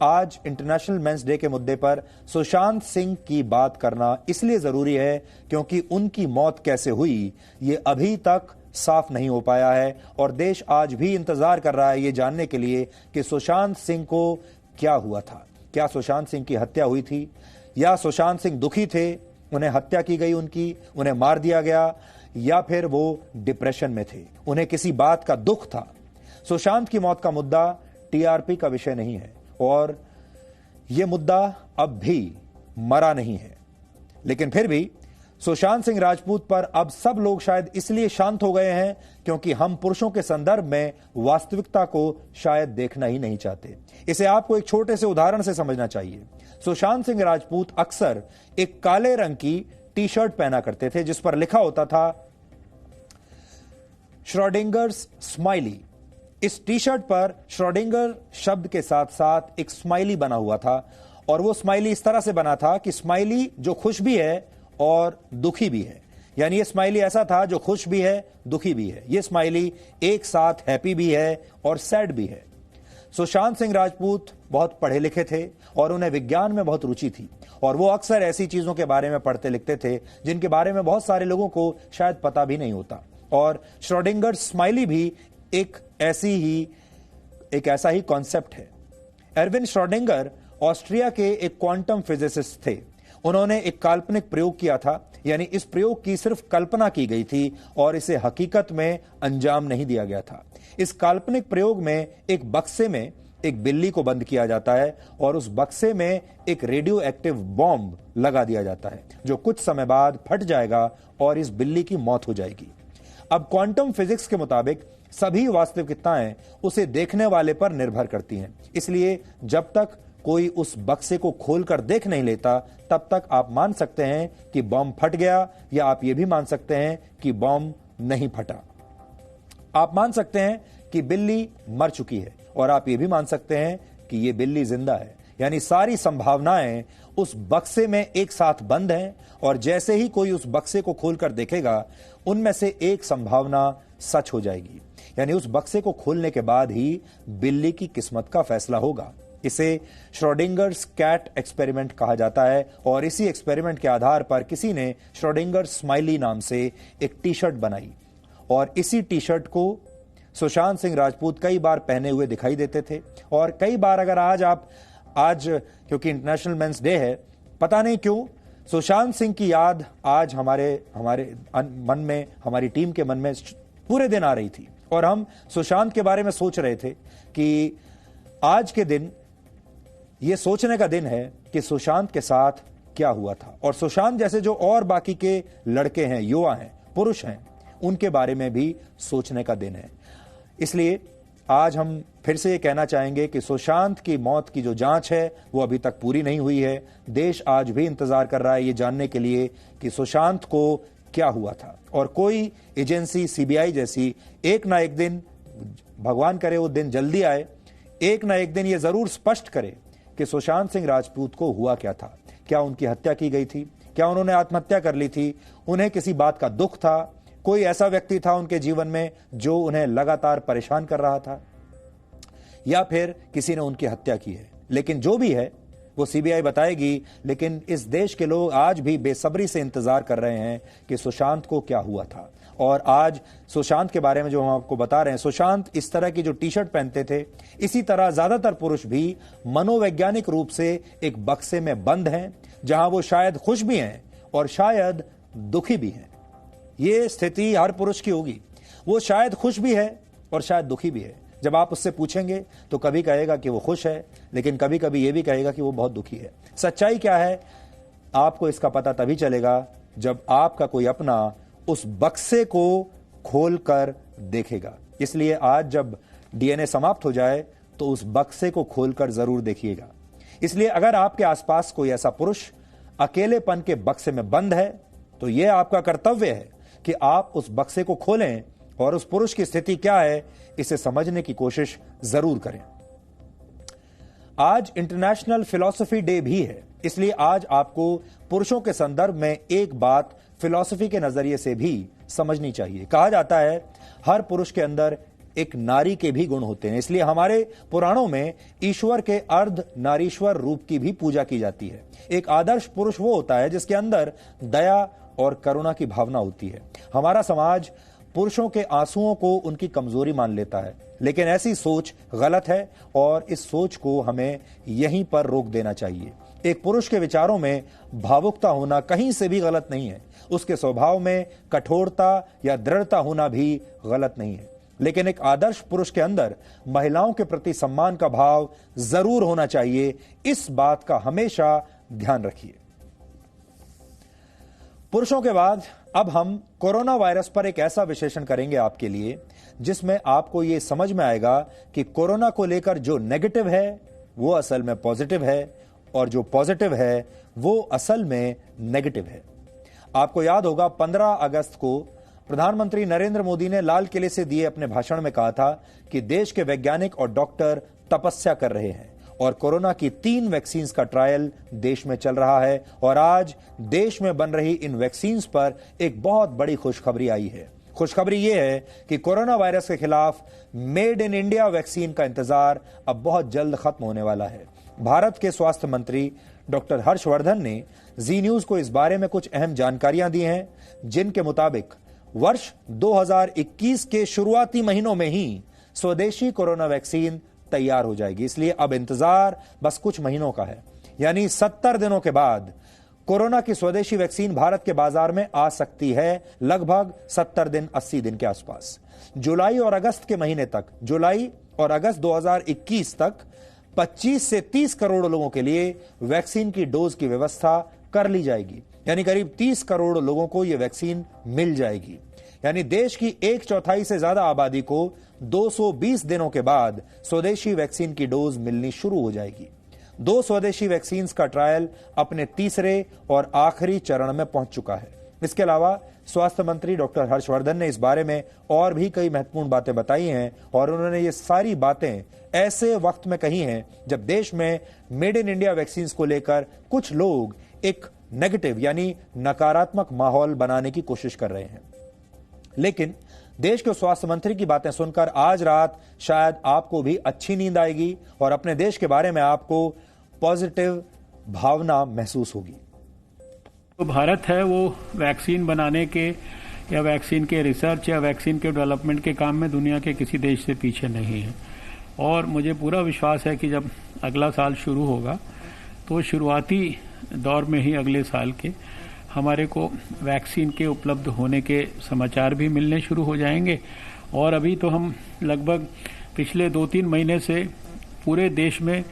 आज इंटरनेशनल मेंस डे के मुद्दे पर सुशांत सिंह की बात करना इसलिए जरूरी है क्योंकि उनकी मौत कैसे हुई ये अभी तक साफ नहीं हो पाया है, और देश आज भी इंतजार कर रहा है ये जानने के लिए कि सुशांत सिंह को क्या हुआ था। क्या सुशांत सिंह की हत्या हुई थी, या सुशांत सिंह दुखी थे, उन्हें हत्या की गई उनकी, उन्हें मार दिया गया, या फिर वो डिप्रेशन में थे, उन्हें किसी बात का दुख था। सुशांत की मौत का मुद्दा टीआरपी का विषय नहीं है, और यह मुद्दा अब भी मरा नहीं है। लेकिन फिर भी सुशांत सिंह राजपूत पर अब सब लोग शायद इसलिए शांत हो गए हैं क्योंकि हम पुरुषों के संदर्भ में वास्तविकता को शायद देखना ही नहीं चाहते। इसे आपको एक छोटे से उदाहरण से समझना चाहिए। सुशांत सिंह राजपूत अक्सर एक काले रंग की टी शर्ट पहना करते थे जिस पर लिखा होता था श्रोडिंगर्स स्माइली। इस टी शर्ट पर श्रोडिंगर शब्द के साथ साथ एक स्माइली बना हुआ था, और वो स्माइली इस तरह से बना था कि स्माइली जो खुश भी है और दुखी भी है, यानी ये स्माइली ऐसा था जो खुश भी है, दुखी भी है। ये स्माइली एक साथ हैप्पी भी है और सैड भी है। सुशांत सिंह राजपूत बहुत पढ़े लिखे थे और उन्हें विज्ञान में बहुत रुचि थी, और वो अक्सर ऐसी चीजों के बारे में पढ़ते लिखते थे जिनके बारे में बहुत सारे लोगों को शायद पता भी नहीं होता। और श्रोडिंगर स्माइली भी एक ऐसा ही कॉन्सेप्ट है। एरविन श्रोडिंगर ऑस्ट्रिया के एक क्वांटम फिजिसिस्ट थे। उन्होंने एक काल्पनिक प्रयोग किया था, यानी इस प्रयोग की सिर्फ कल्पना की गई थी और इसे हकीकत में अंजाम नहीं दिया गया था। इस काल्पनिक प्रयोग में एक बक्से में एक बिल्ली को बंद किया जाता है और उस बक्से में एक रेडियो एक्टिव बॉम्ब लगा दिया जाता है जो कुछ समय बाद फट जाएगा और इस बिल्ली की मौत हो जाएगी। अब क्वांटम फिजिक्स के मुताबिक सभी वास्तविकताएं उसे देखने वाले पर निर्भर करती हैं, इसलिए जब तक कोई उस बक्से को खोलकर देख नहीं लेता तब तक आप मान सकते हैं कि बॉम्ब फट गया, या आप यह भी मान सकते हैं कि बॉम्ब नहीं फटा। आप मान सकते हैं कि बिल्ली मर चुकी है और आप यह भी मान सकते हैं कि यह बिल्ली जिंदा है, यानी सारी संभावनाएं उस बक्से में एक साथ बंद हैं और जैसे ही कोई उस बक्से को खोलकर देखेगा उनमें से एक संभावना सच हो जाएगी, यानी उस बक्से को खोलने के बाद ही बिल्ली की किस्मत का फैसला होगा। इसे श्रोडिंगर्स कैट एक्सपेरिमेंट कहा जाता है और इसी एक्सपेरिमेंट के आधार पर किसी ने श्रोडिंगर स्माइली नाम से एक टी शर्ट बनाई और इसी टी शर्ट को सुशांत सिंह राजपूत कई बार पहने हुए दिखाई देते थे। और कई बार अगर आज क्योंकि इंटरनेशनल मेंस डे है, पता नहीं क्यों सुशांत सिंह की याद आज हमारे मन में, हमारी टीम के मन में पूरे दिन आ रही थी और हम सुशांत के बारे में सोच रहे थे कि आज के दिन यह सोचने का दिन है कि सुशांत के साथ क्या हुआ था और सुशांत जैसे जो और बाकी के लड़के हैं, युवा हैं, पुरुष हैं, उनके बारे में भी सोचने का दिन है। इसलिए आज हम फिर से ये कहना चाहेंगे कि सुशांत की मौत की जो जांच है वो अभी तक पूरी नहीं हुई है। देश आज भी इंतजार कर रहा है ये जानने के लिए कि सुशांत को क्या हुआ था और कोई एजेंसी सीबीआई जैसी एक ना एक दिन, भगवान करे वो दिन जल्दी आए, एक ना एक दिन ये जरूर स्पष्ट करे कि सुशांत सिंह राजपूत को हुआ क्या था। क्या उनकी हत्या की गई थी? क्या उन्होंने आत्महत्या कर ली थी? उन्हें किसी बात का दुख था? कोई ऐसा व्यक्ति था उनके जीवन में जो उन्हें लगातार परेशान कर रहा था, या फिर किसी ने उनकी हत्या की है? लेकिन जो भी है वो सीबीआई बताएगी। लेकिन इस देश के लोग आज भी बेसब्री से इंतजार कर रहे हैं कि सुशांत को क्या हुआ था। और आज सुशांत के बारे में जो हम आपको बता रहे हैं, सुशांत इस तरह की जो टी शर्ट पहनते थे, इसी तरह ज्यादातर पुरुष भी मनोवैज्ञानिक रूप से एक बक्से में बंद हैं जहां वो शायद खुश भी हैं और शायद दुखी भी हैं। ये स्थिति हर पुरुष की होगी, वो शायद खुश भी है और शायद दुखी भी है। जब आप उससे पूछेंगे तो कभी कहेगा कि वो खुश है, लेकिन कभी कभी ये भी कहेगा कि वो बहुत दुखी है। सच्चाई क्या है आपको इसका पता तभी चलेगा जब आपका कोई अपना उस बक्से को खोलकर देखेगा। इसलिए आज जब डीएनए समाप्त हो जाए तो उस बक्से को खोलकर जरूर देखिएगा। इसलिए अगर आपके आसपास कोई ऐसा पुरुष अकेलेपन के बक्से में बंद है तो यह आपका कर्तव्य है कि आप उस बक्से को खोलें और उस पुरुष की स्थिति क्या है इसे समझने की कोशिश जरूर करें। आज इंटरनेशनल फिलॉसफी डे भी है, इसलिए आज आपको पुरुषों के संदर्भ में एक बात फिलॉसफी के नजरिए से भी समझनी चाहिए। कहा जाता है हर पुरुष के अंदर एक नारी के भी गुण होते हैं, इसलिए हमारे पुराणों में ईश्वर के अर्ध नारीश्वर रूप की भी पूजा की जाती है। एक आदर्श पुरुष वो होता है जिसके अंदर दया और करुणा की भावना होती है। हमारा समाज पुरुषों के आंसुओं को उनकी कमजोरी मान लेता है, लेकिन ऐसी सोच गलत है और इस सोच को हमें यहीं पर रोक देना चाहिए। एक पुरुष के विचारों में भावुकता होना कहीं से भी गलत नहीं है, उसके स्वभाव में कठोरता या दृढ़ता होना भी गलत नहीं है, लेकिन एक आदर्श पुरुष के अंदर महिलाओं के प्रति सम्मान का भाव जरूर होना चाहिए। इस बात का हमेशा ध्यान रखिए। पुरुषों के बाद अब हम कोरोना वायरस पर एक ऐसा विश्लेषण करेंगे आपके लिए जिसमें आपको यह समझ में आएगा कि कोरोना को लेकर जो नेगेटिव है वो असल में पॉजिटिव है और जो पॉजिटिव है वो असल में नेगेटिव है। आपको याद होगा 15 अगस्त को प्रधानमंत्री नरेंद्र मोदी ने लाल किले से दिए अपने भाषण में कहा था कि देश के वैज्ञानिक और डॉक्टर तपस्या कर रहे हैं और कोरोना की 3 वैक्सीन का ट्रायल देश में चल रहा है। और आज देश में बन रही इन वैक्सीन पर एक बहुत बड़ी खुशखबरी आई है। खुशखबरी यह है कि कोरोना वायरस के खिलाफ मेड इन इंडिया वैक्सीन का इंतजार अब बहुत जल्द खत्म होने वाला है। भारत के स्वास्थ्य मंत्री डॉक्टर हर्षवर्धन ने जी न्यूज को इस बारे में कुछ अहम जानकारियां दी हैं, जिनके मुताबिक वर्ष 2021 के शुरुआती महीनों में ही स्वदेशी कोरोना वैक्सीन तैयार हो जाएगी। इसलिए अब इंतजार बस कुछ महीनों का है, यानी 70 दिनों के बाद कोरोना की स्वदेशी वैक्सीन भारत के बाजार में आ सकती है, लगभग 70 दिन 80 दिन के आसपास। जुलाई और अगस्त के महीने तक, जुलाई और अगस्त 2021 तक 25 से 30 करोड़ लोगों के लिए वैक्सीन की डोज की व्यवस्था कर ली जाएगी, यानी करीब 30 करोड़ लोगों को यह वैक्सीन मिल जाएगी। यानी देश की 1/4 से ज्यादा आबादी को 220 दिनों के बाद स्वदेशी वैक्सीन की डोज मिलनी शुरू हो जाएगी। 2 स्वदेशी वैक्सीन का ट्रायल अपने तीसरे और आखिरी चरण में पहुंच चुका है। इसके अलावा स्वास्थ्य मंत्री डॉक्टर हर्षवर्धन ने इस बारे में और भी कई महत्वपूर्ण बातें बताई हैं, और उन्होंने ये सारी बातें ऐसे वक्त में कही हैं जब देश में मेड इन इंडिया वैक्सीन को लेकर कुछ लोग एक नेगेटिव यानी नकारात्मक माहौल बनाने की कोशिश कर रहे हैं। लेकिन देश के स्वास्थ्य मंत्री की बातें सुनकर आज रात शायद आपको भी अच्छी नींद आएगी और अपने देश के बारे में आपको पॉजिटिव भावना महसूस होगी। तो भारत है वो वैक्सीन बनाने के या वैक्सीन के रिसर्च या वैक्सीन के डेवलपमेंट के काम में दुनिया के किसी देश से पीछे नहीं है, और मुझे पूरा विश्वास है कि जब अगला साल शुरू होगा तो शुरुआती दौर में ही अगले साल के हमारे को वैक्सीन के उपलब्ध होने के समाचार भी मिलने शुरू हो जाएंगे। और अभी तो हम लगभग पिछले 2-3 महीने से पूरे देश में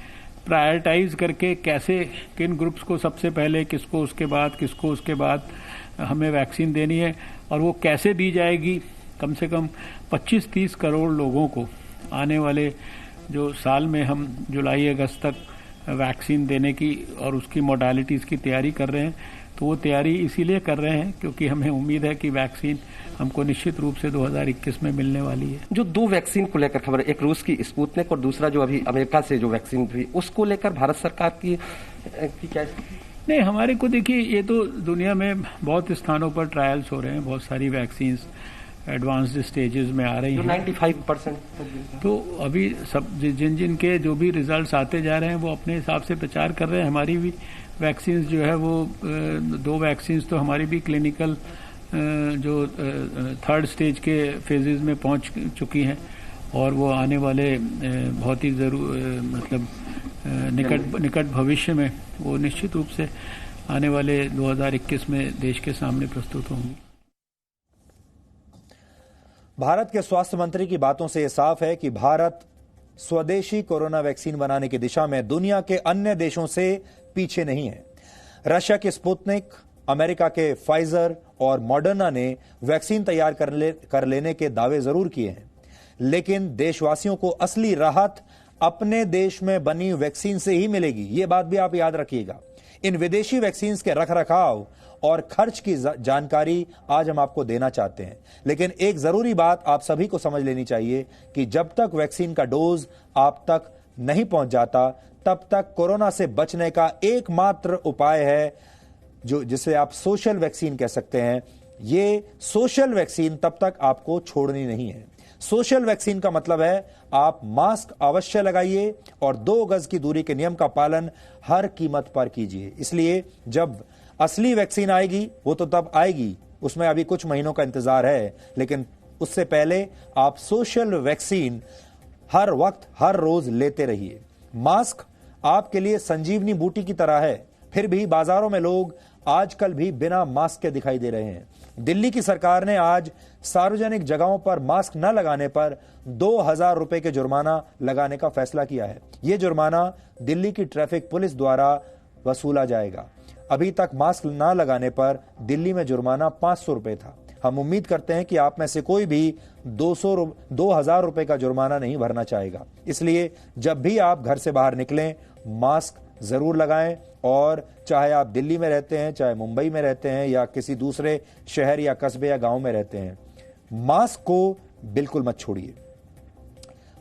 प्रायोरिटाइज करके कैसे किन ग्रुप्स को सबसे पहले, किसको उसके बाद, किसको उसके बाद हमें वैक्सीन देनी है और वो कैसे दी जाएगी। कम से कम 25-30 करोड़ लोगों को आने वाले जो साल में हम जुलाई अगस्त तक वैक्सीन देने की और उसकी मोडालिटीज़ की तैयारी कर रहे हैं। तो वो तैयारी इसीलिए कर रहे हैं क्योंकि हमें उम्मीद है कि वैक्सीन हमको निश्चित रूप से 2021 में मिलने वाली है। जो 2 वैक्सीन को लेकर खबर, एक रूस की स्पुतनिक और दूसरा जो अभी अमेरिका से जो वैक्सीन थी, उसको लेकर भारत सरकार की क्या? नहीं, हमारे को देखिए, ये तो दुनिया में बहुत स्थानों पर ट्रायल्स हो रहे हैं, बहुत सारी वैक्सीन एडवांस्ड स्टेजेस में आ रही हैं। 95% तो अभी सब जिन के जो भी रिजल्ट्स आते जा रहे हैं वो अपने हिसाब से प्रचार कर रहे हैं। हमारी भी वैक्सीन जो है वो 2 वैक्सीन तो हमारी भी क्लिनिकल जो 3rd स्टेज के फेजेस में पहुंच चुकी हैं और वो आने वाले बहुत ही मतलब निकट भविष्य में वो निश्चित रूप से आने वाले 2021 में देश के सामने प्रस्तुत होंगी। भारत के स्वास्थ्य मंत्री की बातों से यह साफ है कि भारत स्वदेशी कोरोना वैक्सीन बनाने की दिशा में दुनिया के अन्य देशों से पीछे नहीं है। रशिया के स्पुतनिक, अमेरिका के फाइजर और मॉडर्ना ने वैक्सीन तैयार कर लेने के दावे जरूर किए हैं, लेकिन देशवासियों को असली राहत अपने देश में बनी वैक्सीन से ही मिलेगी। यह बात भी आप याद रखिएगा। इन विदेशी वैक्सीन के रखरखाव और खर्च की जानकारी आज हम आपको देना चाहते हैं, लेकिन एक जरूरी बात आप सभी को समझ लेनी चाहिए कि जब तक वैक्सीन का डोज आप तक नहीं पहुंच जाता तब तक कोरोना से बचने का एकमात्र उपाय है जिसे आप सोशल वैक्सीन कह सकते हैं। ये सोशल वैक्सीन तब तक आपको छोड़नी नहीं है। सोशल वैक्सीन का मतलब है आप मास्क अवश्य लगाइए और 2 गज की दूरी के नियम का पालन हर कीमत पर कीजिए। इसलिए जब असली वैक्सीन आएगी वो तो तब आएगी, उसमें अभी कुछ महीनों का इंतजार है, लेकिन उससे पहले आप सोशल वैक्सीन हर वक्त हर रोज लेते रहिए। मास्क आपके लिए संजीवनी बूटी की तरह है, फिर भी बाजारों में लोग आजकल भी बिना मास्क के दिखाई दे रहे हैं। दिल्ली की सरकार ने आज सार्वजनिक जगहों पर मास्क न लगाने पर 2000 रुपए के जुर्माना लगाने का फैसला किया है। यह जुर्माना दिल्ली की ट्रैफिक पुलिस द्वारा वसूला जाएगा। अभी तक मास्क न लगाने पर दिल्ली में जुर्माना 500 रुपए था। हम उम्मीद करते हैं कि आप में से कोई भी 2000 रुपए का जुर्माना नहीं भरना चाहेगा। इसलिए जब भी आप घर से बाहर निकलें मास्क जरूर लगाएं, और चाहे आप दिल्ली में रहते हैं, चाहे मुंबई में रहते हैं या किसी दूसरे शहर या कस्बे या गांव में रहते हैं, मास्क को बिल्कुल मत छोड़िए।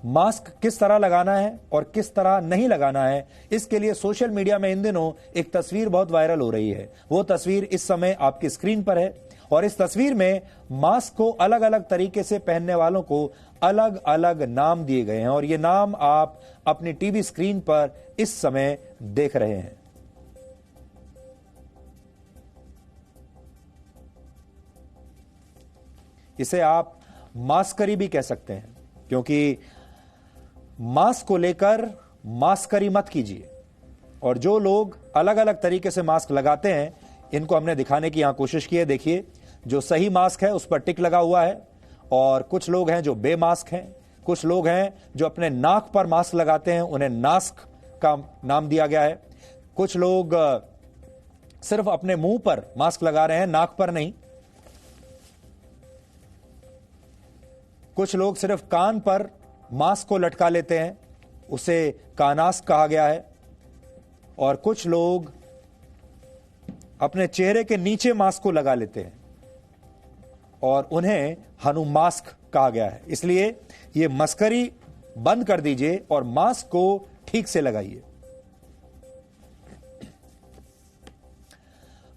मास्क किस तरह लगाना है और किस तरह नहीं लगाना है, इसके लिए सोशल मीडिया में इन दिनों एक तस्वीर बहुत वायरल हो रही है। वो तस्वीर इस समय आपकी स्क्रीन पर है और इस तस्वीर में मास्क को अलग अलग तरीके से पहनने वालों को अलग अलग नाम दिए गए हैं और ये नाम आप अपनी टीवी स्क्रीन पर इस समय देख रहे हैं। इसे आप मास्करी भी कह सकते हैं, क्योंकि मास्क को लेकर मास्करी मत कीजिए, और जो लोग अलग अलग तरीके से मास्क लगाते हैं इनको हमने दिखाने की यहां कोशिश की है। देखिए, जो सही मास्क है उस पर टिक लगा हुआ है, और कुछ लोग हैं जो बेमास्क हैं, कुछ लोग हैं जो अपने नाक पर मास्क लगाते हैं, उन्हें नास्क का नाम दिया गया है। कुछ लोग सिर्फ अपने मुंह पर मास्क लगा रहे हैं, नाक पर नहीं। कुछ लोग सिर्फ कान पर मास्क को लटका लेते हैं, उसे कानास्क कहा गया है। और कुछ लोग अपने चेहरे के नीचे मास्क को लगा लेते हैं और उन्हें हनुमास्क कहा गया है। इसलिए ये मस्करी बंद कर दीजिए और मास्क को ठीक से लगाइए।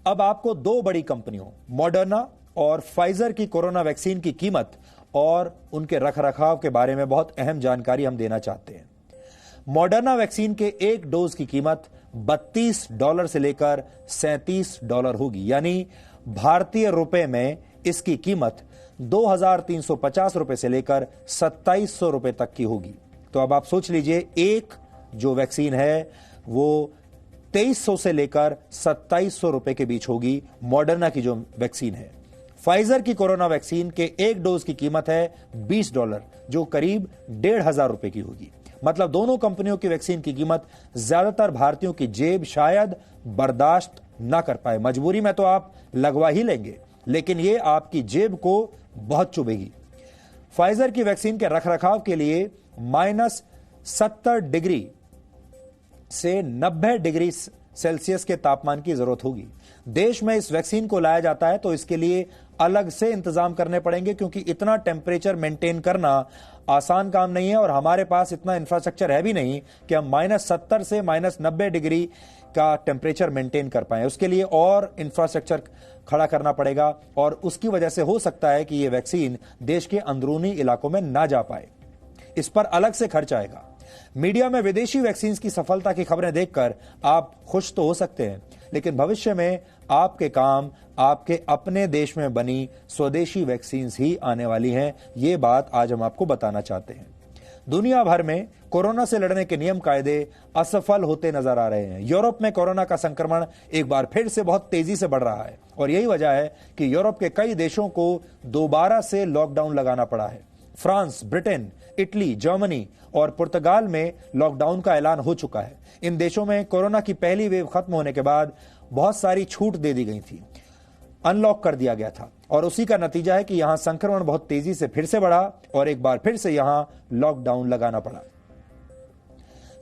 अब आपको दो बड़ी कंपनियों मॉडर्ना और फाइजर की कोरोना वैक्सीन की कीमत और उनके रखरखाव के बारे में बहुत अहम जानकारी हम देना चाहते हैं। मॉडर्ना वैक्सीन के एक डोज की कीमत $32 से लेकर $37 होगी, यानी भारतीय रुपए में इसकी कीमत 2,350 रुपए से लेकर 2,700 रुपए तक की होगी। तो अब आप सोच लीजिए, एक जो वैक्सीन है वो 2,300 से लेकर 2,700 रुपए के बीच होगी, मॉडर्ना की जो वैक्सीन है। फाइजर की कोरोना वैक्सीन के एक डोज की कीमत है $20, जो करीब 1,500 रुपए की होगी। मतलब दोनों कंपनियों की वैक्सीन की कीमत ज्यादातर भारतीयों की जेब शायद बर्दाश्त ना कर पाए। मजबूरी में तो आप लगवा ही लेंगे, लेकिन ये आपकी जेब को बहुत चुभेगी। फाइजर की वैक्सीन के रखरखाव के लिए -70 डिग्री से 90 डिग्री सेल्सियस के तापमान की जरूरत होगी। देश में इस वैक्सीन को लाया जाता है तो इसके लिए अलग से इंतजाम करने पड़ेंगे, क्योंकि इतना टेम्परेचर मेंटेन करना आसान काम नहीं है और हमारे पास इतना इंफ्रास्ट्रक्चर है भी नहीं कि हम -70 से -90 डिग्री का टेम्परेचर मेंटेन कर पाए। उसके लिए और इंफ्रास्ट्रक्चर खड़ा करना पड़ेगा और उसकी वजह से हो सकता है कि यह वैक्सीन देश के अंदरूनी इलाकों में ना जा पाए। इस पर अलग से खर्च आएगा। मीडिया में विदेशी वैक्सीन की सफलता की खबरें देखकर आप खुश तो हो सकते हैं, लेकिन भविष्य में आपके काम आपके अपने देश में बनी स्वदेशी वैक्सीन ही आने वाली हैं। ये बात आज हम आपको बताना चाहते हैं। दुनिया भर में कोरोना से लड़ने के नियम कायदे असफल होते नजर आ रहे हैं। यूरोप में कोरोना का संक्रमण एक बार फिर से बहुत तेजी से बढ़ रहा है और यही वजह है कि यूरोप के कई देशों को दोबारा से लॉकडाउन लगाना पड़ा है। फ्रांस, ब्रिटेन, इटली, जर्मनी और पुर्तगाल में लॉकडाउन का ऐलान हो चुका है। इन देशों में कोरोना की पहली वेव खत्म होने के बाद बहुत सारी छूट दे दी गई थी, अनलॉक कर दिया गया था और उसी का नतीजा है कि यहां संक्रमण बहुत तेजी से फिर से बढ़ा और एक बार फिर से यहां लॉकडाउन लगाना पड़ा।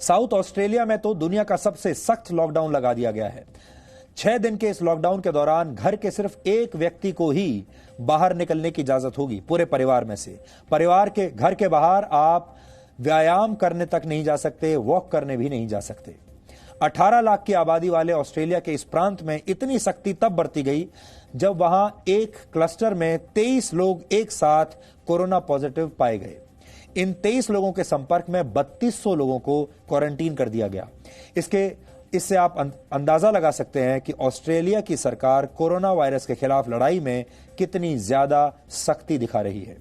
साउथ ऑस्ट्रेलिया में तो दुनिया का सबसे सख्त लॉकडाउन लगा दिया गया है। 6 दिन के इस लॉकडाउन के दौरान घर के सिर्फ एक व्यक्ति को ही बाहर निकलने की इजाजत होगी पूरे परिवार में से। परिवार के घर के बाहर आप व्यायाम करने तक नहीं जा सकते, वॉक करने भी नहीं जा सकते। 18 लाख की आबादी वाले ऑस्ट्रेलिया के इस प्रांत में इतनी सख्ती तब बरती गई जब वहां एक क्लस्टर में 23 लोग एक साथ कोरोना पॉजिटिव पाए गए। इन 23 लोगों के संपर्क में 3200 लोगों को क्वारंटीन कर दिया गया। इससे आप अंदाजा लगा सकते हैं कि ऑस्ट्रेलिया की सरकार कोरोना वायरस के खिलाफ लड़ाई में कितनी ज्यादा सख्ती दिखा रही है।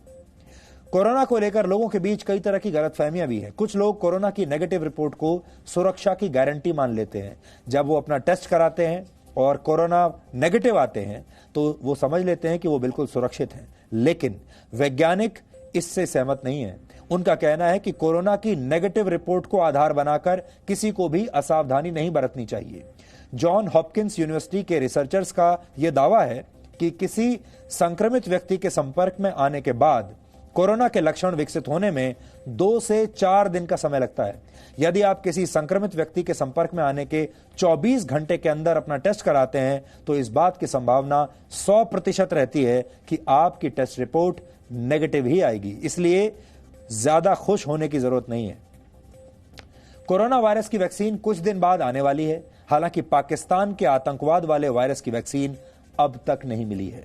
कोरोना को लेकर लोगों के बीच कई तरह की गलतफहमियां भी है। कुछ लोग कोरोना की नेगेटिव रिपोर्ट को सुरक्षा की गारंटी मान लेते हैं। जब वो अपना टेस्ट कराते हैं और कोरोना नेगेटिव आते हैं तो वो समझ लेते हैं कि वो बिल्कुल सुरक्षित हैं, लेकिन वैज्ञानिक इससे सहमत नहीं है। उनका कहना है कि कोरोना की नेगेटिव रिपोर्ट को आधार बनाकर किसी को भी असावधानी नहीं बरतनी चाहिए। जॉन हॉपकिंस यूनिवर्सिटी के रिसर्चर्स का यह दावा है कि किसी संक्रमित व्यक्ति के संपर्क में आने के बाद कोरोना के लक्षण विकसित होने में 2 से 4 दिन का समय लगता है। यदि आप किसी संक्रमित व्यक्ति के संपर्क में आने के 24 घंटे के अंदर अपना टेस्ट कराते हैं तो इस बात की संभावना 100% रहती है कि आपकी टेस्ट रिपोर्ट नेगेटिव ही आएगी। इसलिए ज्यादा खुश होने की जरूरत नहीं है। कोरोना वायरस की वैक्सीन कुछ दिन बाद आने वाली है। हालांकि पाकिस्तान के आतंकवाद वाले वायरस की वैक्सीन अब तक नहीं मिली है।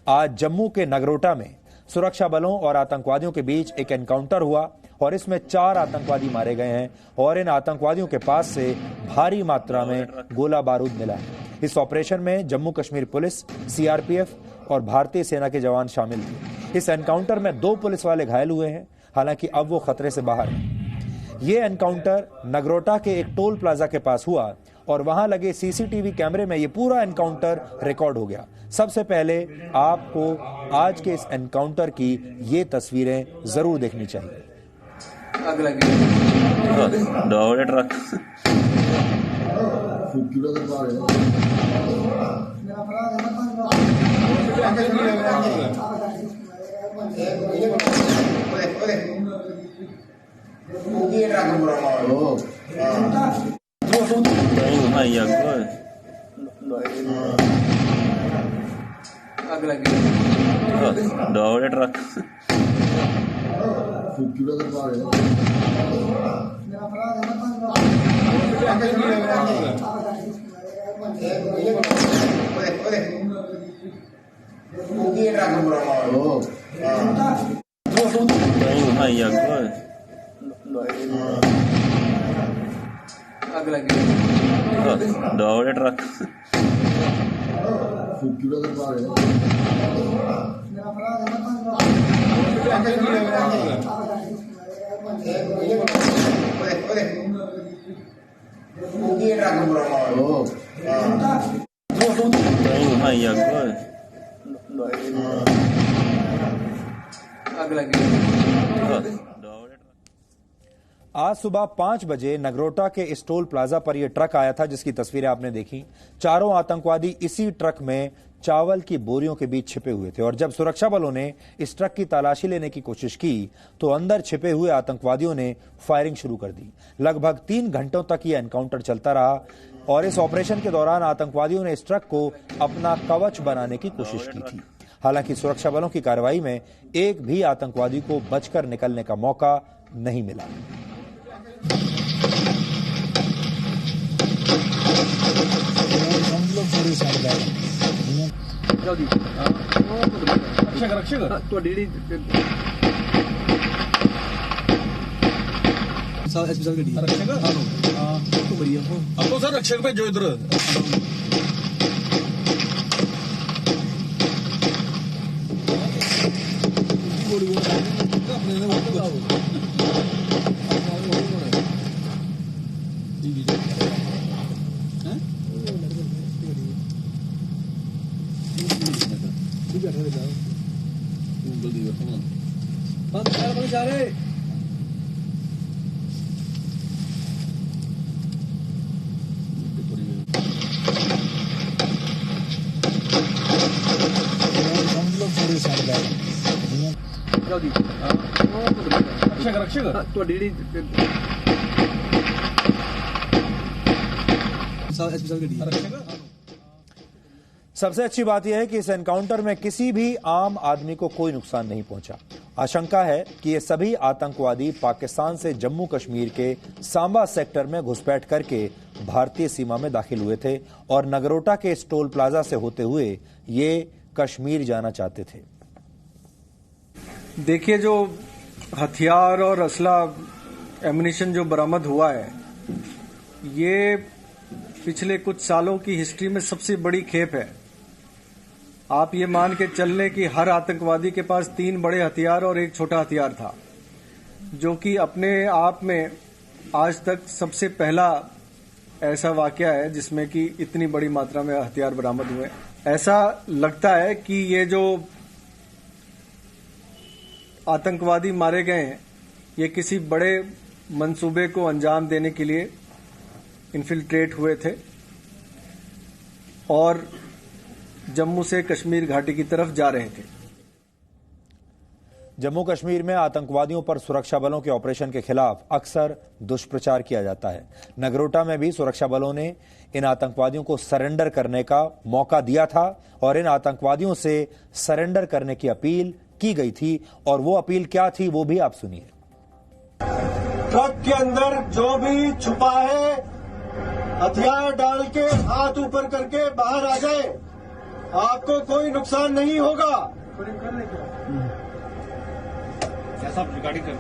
आज जम्मू के नगरोटा में सुरक्षा बलों और आतंकवादियों के बीच एक एनकाउंटर हुआ और इसमें 4 आतंकवादी मारे गए हैं और इन आतंकवादियों के पास से भारी मात्रा में गोला बारूद मिला है। इस ऑपरेशन में जम्मू कश्मीर पुलिस, सीआरपीएफ और भारतीय सेना के जवान शामिल थे। इस एनकाउंटर में 2 पुलिस वाले घायल हुए हैं, हालांकि अब वो खतरे से बाहर हैं। ये एनकाउंटर नगरोटा के एक टोल प्लाजा के पास हुआ और वहां लगे सीसीटीवी कैमरे में ये पूरा एनकाउंटर रिकॉर्ड हो गया। सबसे पहले आपको आज के इस एनकाउंटर की ये तस्वीरें जरूर देखनी चाहिए। आज सुबह 5 बजे नगरोटा के इस टोल प्लाजा पर यह ट्रक आया था जिसकी तस्वीरें आपने देखी। चारों आतंकवादी इसी ट्रक में चावल की बोरियों के बीच छिपे हुए थे और जब सुरक्षा बलों ने इस ट्रक की तलाशी लेने की कोशिश की तो अंदर छिपे हुए आतंकवादियों ने फायरिंग शुरू कर दी। लगभग 3 घंटों तक यह एनकाउंटर चलता रहा और इस ऑपरेशन के दौरान आतंकवादियों ने इस ट्रक को अपना कवच बनाने की कोशिश की थी। हालांकि सुरक्षा बलों की कार्रवाई में एक भी आतंकवादी को बचकर निकलने का मौका नहीं मिला। सर रक्षक भेजो इधर। सबसे अच्छी बात यह है कि इस एनकाउंटर में किसी भी आम आदमी को कोई नुकसान नहीं पहुंचा। आशंका है कि ये सभी आतंकवादी पाकिस्तान से जम्मू कश्मीर के सांबा सेक्टर में घुसपैठ करके भारतीय सीमा में दाखिल हुए थे और नगरोटा के इस टोल प्लाजा से होते हुए ये कश्मीर जाना चाहते थे। देखिए, जो हथियार और असला एमुनिशन जो बरामद हुआ है, ये पिछले कुछ सालों की हिस्ट्री में सबसे बड़ी खेप है। आप ये मान के चल लें कि हर आतंकवादी के पास 3 बड़े हथियार और 1 छोटा हथियार था, जो कि अपने आप में आज तक सबसे पहला ऐसा वाकया है जिसमें कि इतनी बड़ी मात्रा में हथियार बरामद हुए। ऐसा लगता है कि ये जो आतंकवादी मारे गए हैं, ये किसी बड़े मंसूबे को अंजाम देने के लिए इन्फिल्ट्रेट हुए थे और जम्मू से कश्मीर घाटी की तरफ जा रहे थे। जम्मू कश्मीर में आतंकवादियों पर सुरक्षा बलों के ऑपरेशन के खिलाफ अक्सर दुष्प्रचार किया जाता है। नगरोटा में भी सुरक्षा बलों ने इन आतंकवादियों को सरेंडर करने का मौका दिया था और इन आतंकवादियों से सरेंडर करने की अपील की गई थी और वो अपील क्या थी वो भी आप सुनिए। ट्रक के अंदर जो भी छुपा है हथियार डाल के हाथ ऊपर करके बाहर आ जाए, आपको कोई नुकसान नहीं होगा।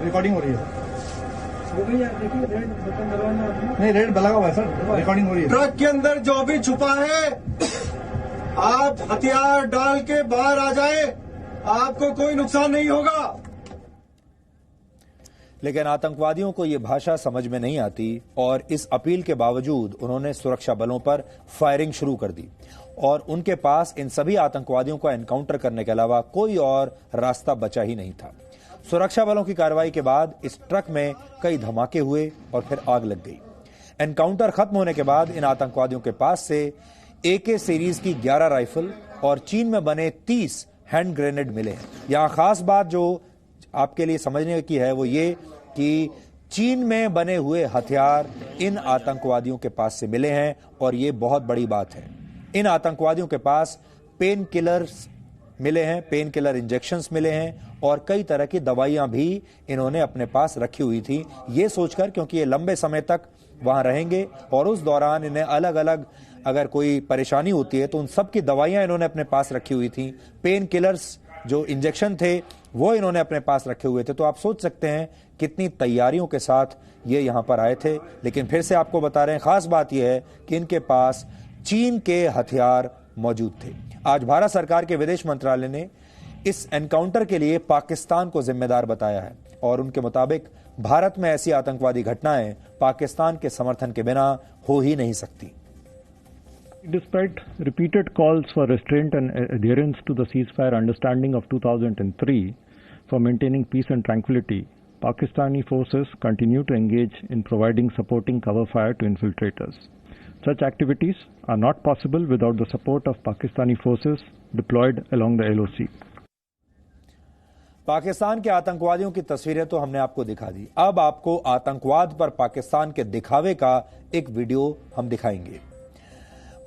रिकॉर्डिंग हो रही है। नहीं, रेड लगा हुआ है सर, रिकॉर्डिंग हो रही है। ट्रक के अंदर जो भी छुपा है आप हथियार डाल के बाहर आ जाए, आपको कोई नुकसान नहीं होगा। लेकिन आतंकवादियों को ये भाषा समझ में नहीं आती और इस अपील के बावजूद उन्होंने सुरक्षा बलों पर फायरिंग शुरू कर दी और उनके पास इन सभी आतंकवादियों का एनकाउंटर करने के अलावा कोई और रास्ता बचा ही नहीं था। सुरक्षा बलों की कार्रवाई के बाद इस ट्रक में कई धमाके हुए और फिर आग लग गई। एनकाउंटर खत्म होने के बाद इन आतंकवादियों के पास से AK सीरीज की 11 राइफल और चीन में बने 30 हैंड ग्रेनेड मिले हैं। यहां खास बात जो आपके लिए समझने की है वो ये कि चीन में बने हुए हथियार इन आतंकवादियों के पास से मिले हैं और ये बहुत बड़ी बात है। इन आतंकवादियों के पास पेन किलर्स मिले हैं, पेन किलर इंजेक्शंस मिले हैं और कई तरह की दवाइयां भी इन्होंने अपने पास रखी हुई थी, ये सोचकर क्योंकि ये लंबे समय तक वहां रहेंगे और उस दौरान इन्हें अलग अलग अगर कोई परेशानी होती है तो उन सब की दवाइयां इन्होंने अपने पास रखी हुई थी। पेन किलर्स जो इंजेक्शन थे वो इन्होंने अपने पास रखे हुए थे। तो आप सोच सकते हैं कितनी तैयारियों के साथ ये यहां पर आए थे। लेकिन फिर से आपको बता रहे हैं, खास बात यह है कि इनके पास चीन के हथियार मौजूद थे। आज भारत सरकार के विदेश मंत्रालय ने इस एनकाउंटर के लिए पाकिस्तान को जिम्मेदार बताया है और उनके मुताबिक भारत में ऐसी आतंकवादी घटनाएं पाकिस्तान के समर्थन के बिना हो ही नहीं सकती। Despite repeated calls for restraint and adherence to the ceasefire understanding of 2003 for maintaining peace and tranquility, Pakistani forces continue to engage in providing supporting cover fire to infiltrators. Such activities are not possible without the support of Pakistani forces deployed along the LOC. Pakistan के आतंकवादियों की तस्वीरें तो हमने आपको दिखा दी। अब आपको आतंकवाद पर पाकिस्तान के दिखावे का एक वीडियो हम दिखाएंगे।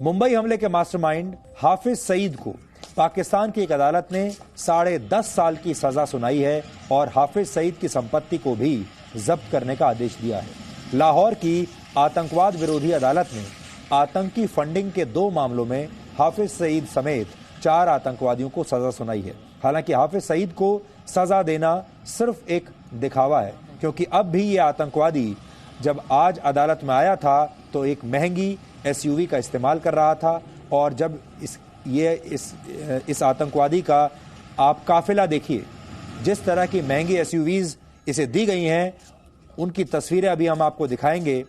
मुंबई हमले के मास्टरमाइंड हाफिज सईद को पाकिस्तान की एक अदालत ने 10.5 साल की सजा सुनाई है और हाफिज सईद की संपत्ति को भी जब्त करने का आदेश दिया है। लाहौर की आतंकवाद विरोधी अदालत ने आतंकी फंडिंग के 2 मामलों में हाफिज सईद समेत 4 आतंकवादियों को सजा सुनाई है। हालांकि हाफिज सईद को सजा देना सिर्फ एक दिखावा है, क्योंकि अब भी ये आतंकवादी जब आज अदालत में आया था तो एक महंगी SUV का इस्तेमाल कर रहा था और जब इस आतंकवादी का आप काफिला देखिए, जिस तरह की महंगी SUVs इसे दी गई हैं, उनकी तस्वीरें अभी हम आपको दिखाएंगे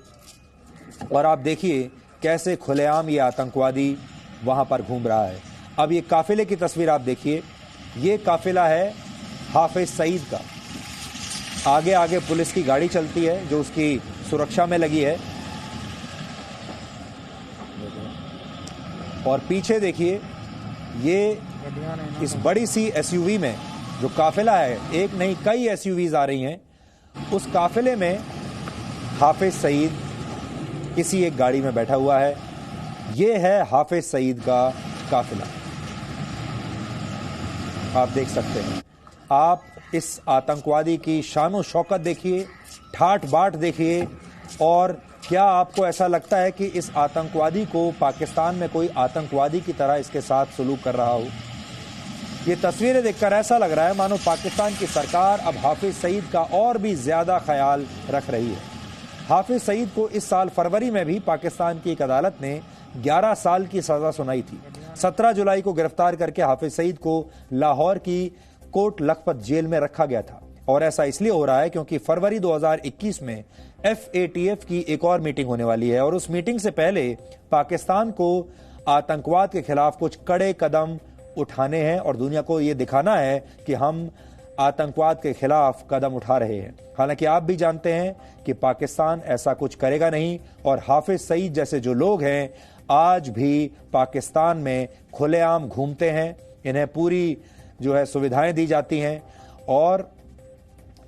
और आप देखिए कैसे खुलेआम ये आतंकवादी वहां पर घूम रहा है। अब ये काफिले की तस्वीर आप देखिए, ये काफिला है हाफिज सईद का। आगे आगे पुलिस की गाड़ी चलती है जो उसकी सुरक्षा में लगी है और पीछे देखिए ये इस बड़ी सी SUV में जो काफिला है, एक नहीं कई SUVs आ रही हैं, उस काफिले में हाफिज सईद किसी एक गाड़ी में बैठा हुआ है। ये है हाफिज सईद का काफिला, आप देख सकते हैं। आप इस आतंकवादी की शानो शौकत देखिए, ठाट बाट देखिए और क्या आपको ऐसा लगता है कि इस आतंकवादी को पाकिस्तान में कोई आतंकवादी की तरह इसके साथ सलूक कर रहा हो? ये तस्वीरें देखकर ऐसा लग रहा है मानो पाकिस्तान की सरकार अब हाफिज सईद का और भी ज्यादा ख्याल रख रही है। हाफिज सईद को इस साल फरवरी में भी पाकिस्तान की एक अदालत ने 11 साल की सजा सुनाई थी। 17 जुलाई को गिरफ्तार करके हाफिज सईद को लाहौर की कोट लखपत जेल में रखा गया था और ऐसा इसलिए हो रहा है क्योंकि फरवरी 2021 में FATF की एक और मीटिंग होने वाली है और उस मीटिंग से पहले पाकिस्तान को आतंकवाद के खिलाफ कुछ कड़े कदम उठाने हैं और दुनिया को यह दिखाना है कि हम आतंकवाद के खिलाफ कदम उठा रहे हैं। हालांकि आप भी जानते हैं कि पाकिस्तान ऐसा कुछ करेगा नहीं और हाफिज सईद जैसे जो लोग हैं आज भी पाकिस्तान में खुलेआम घूमते हैं, इन्हें पूरी जो है सुविधाएं दी जाती हैं और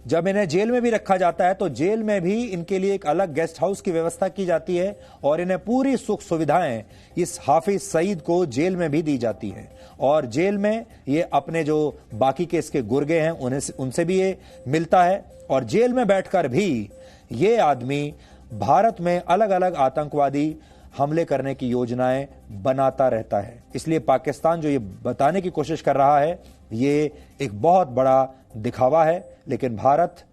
जब इन्हें जेल में भी रखा जाता है तो जेल में भी इनके लिए एक अलग गेस्ट हाउस की व्यवस्था की जाती है और इन्हें पूरी सुख सुविधाएं इस हाफिज सईद को जेल में भी दी जाती हैं और जेल में ये अपने जो बाकी के इसके गुर्गे हैं उनसे भी ये मिलता है और जेल में बैठकर भी ये आदमी भारत में अलग अलग आतंकवादी हमले करने की योजनाएं बनाता रहता है। इसलिए पाकिस्तान जो ये बताने की कोशिश कर रहा है ये एक बहुत बड़ा दिखावा है, लेकिन भारत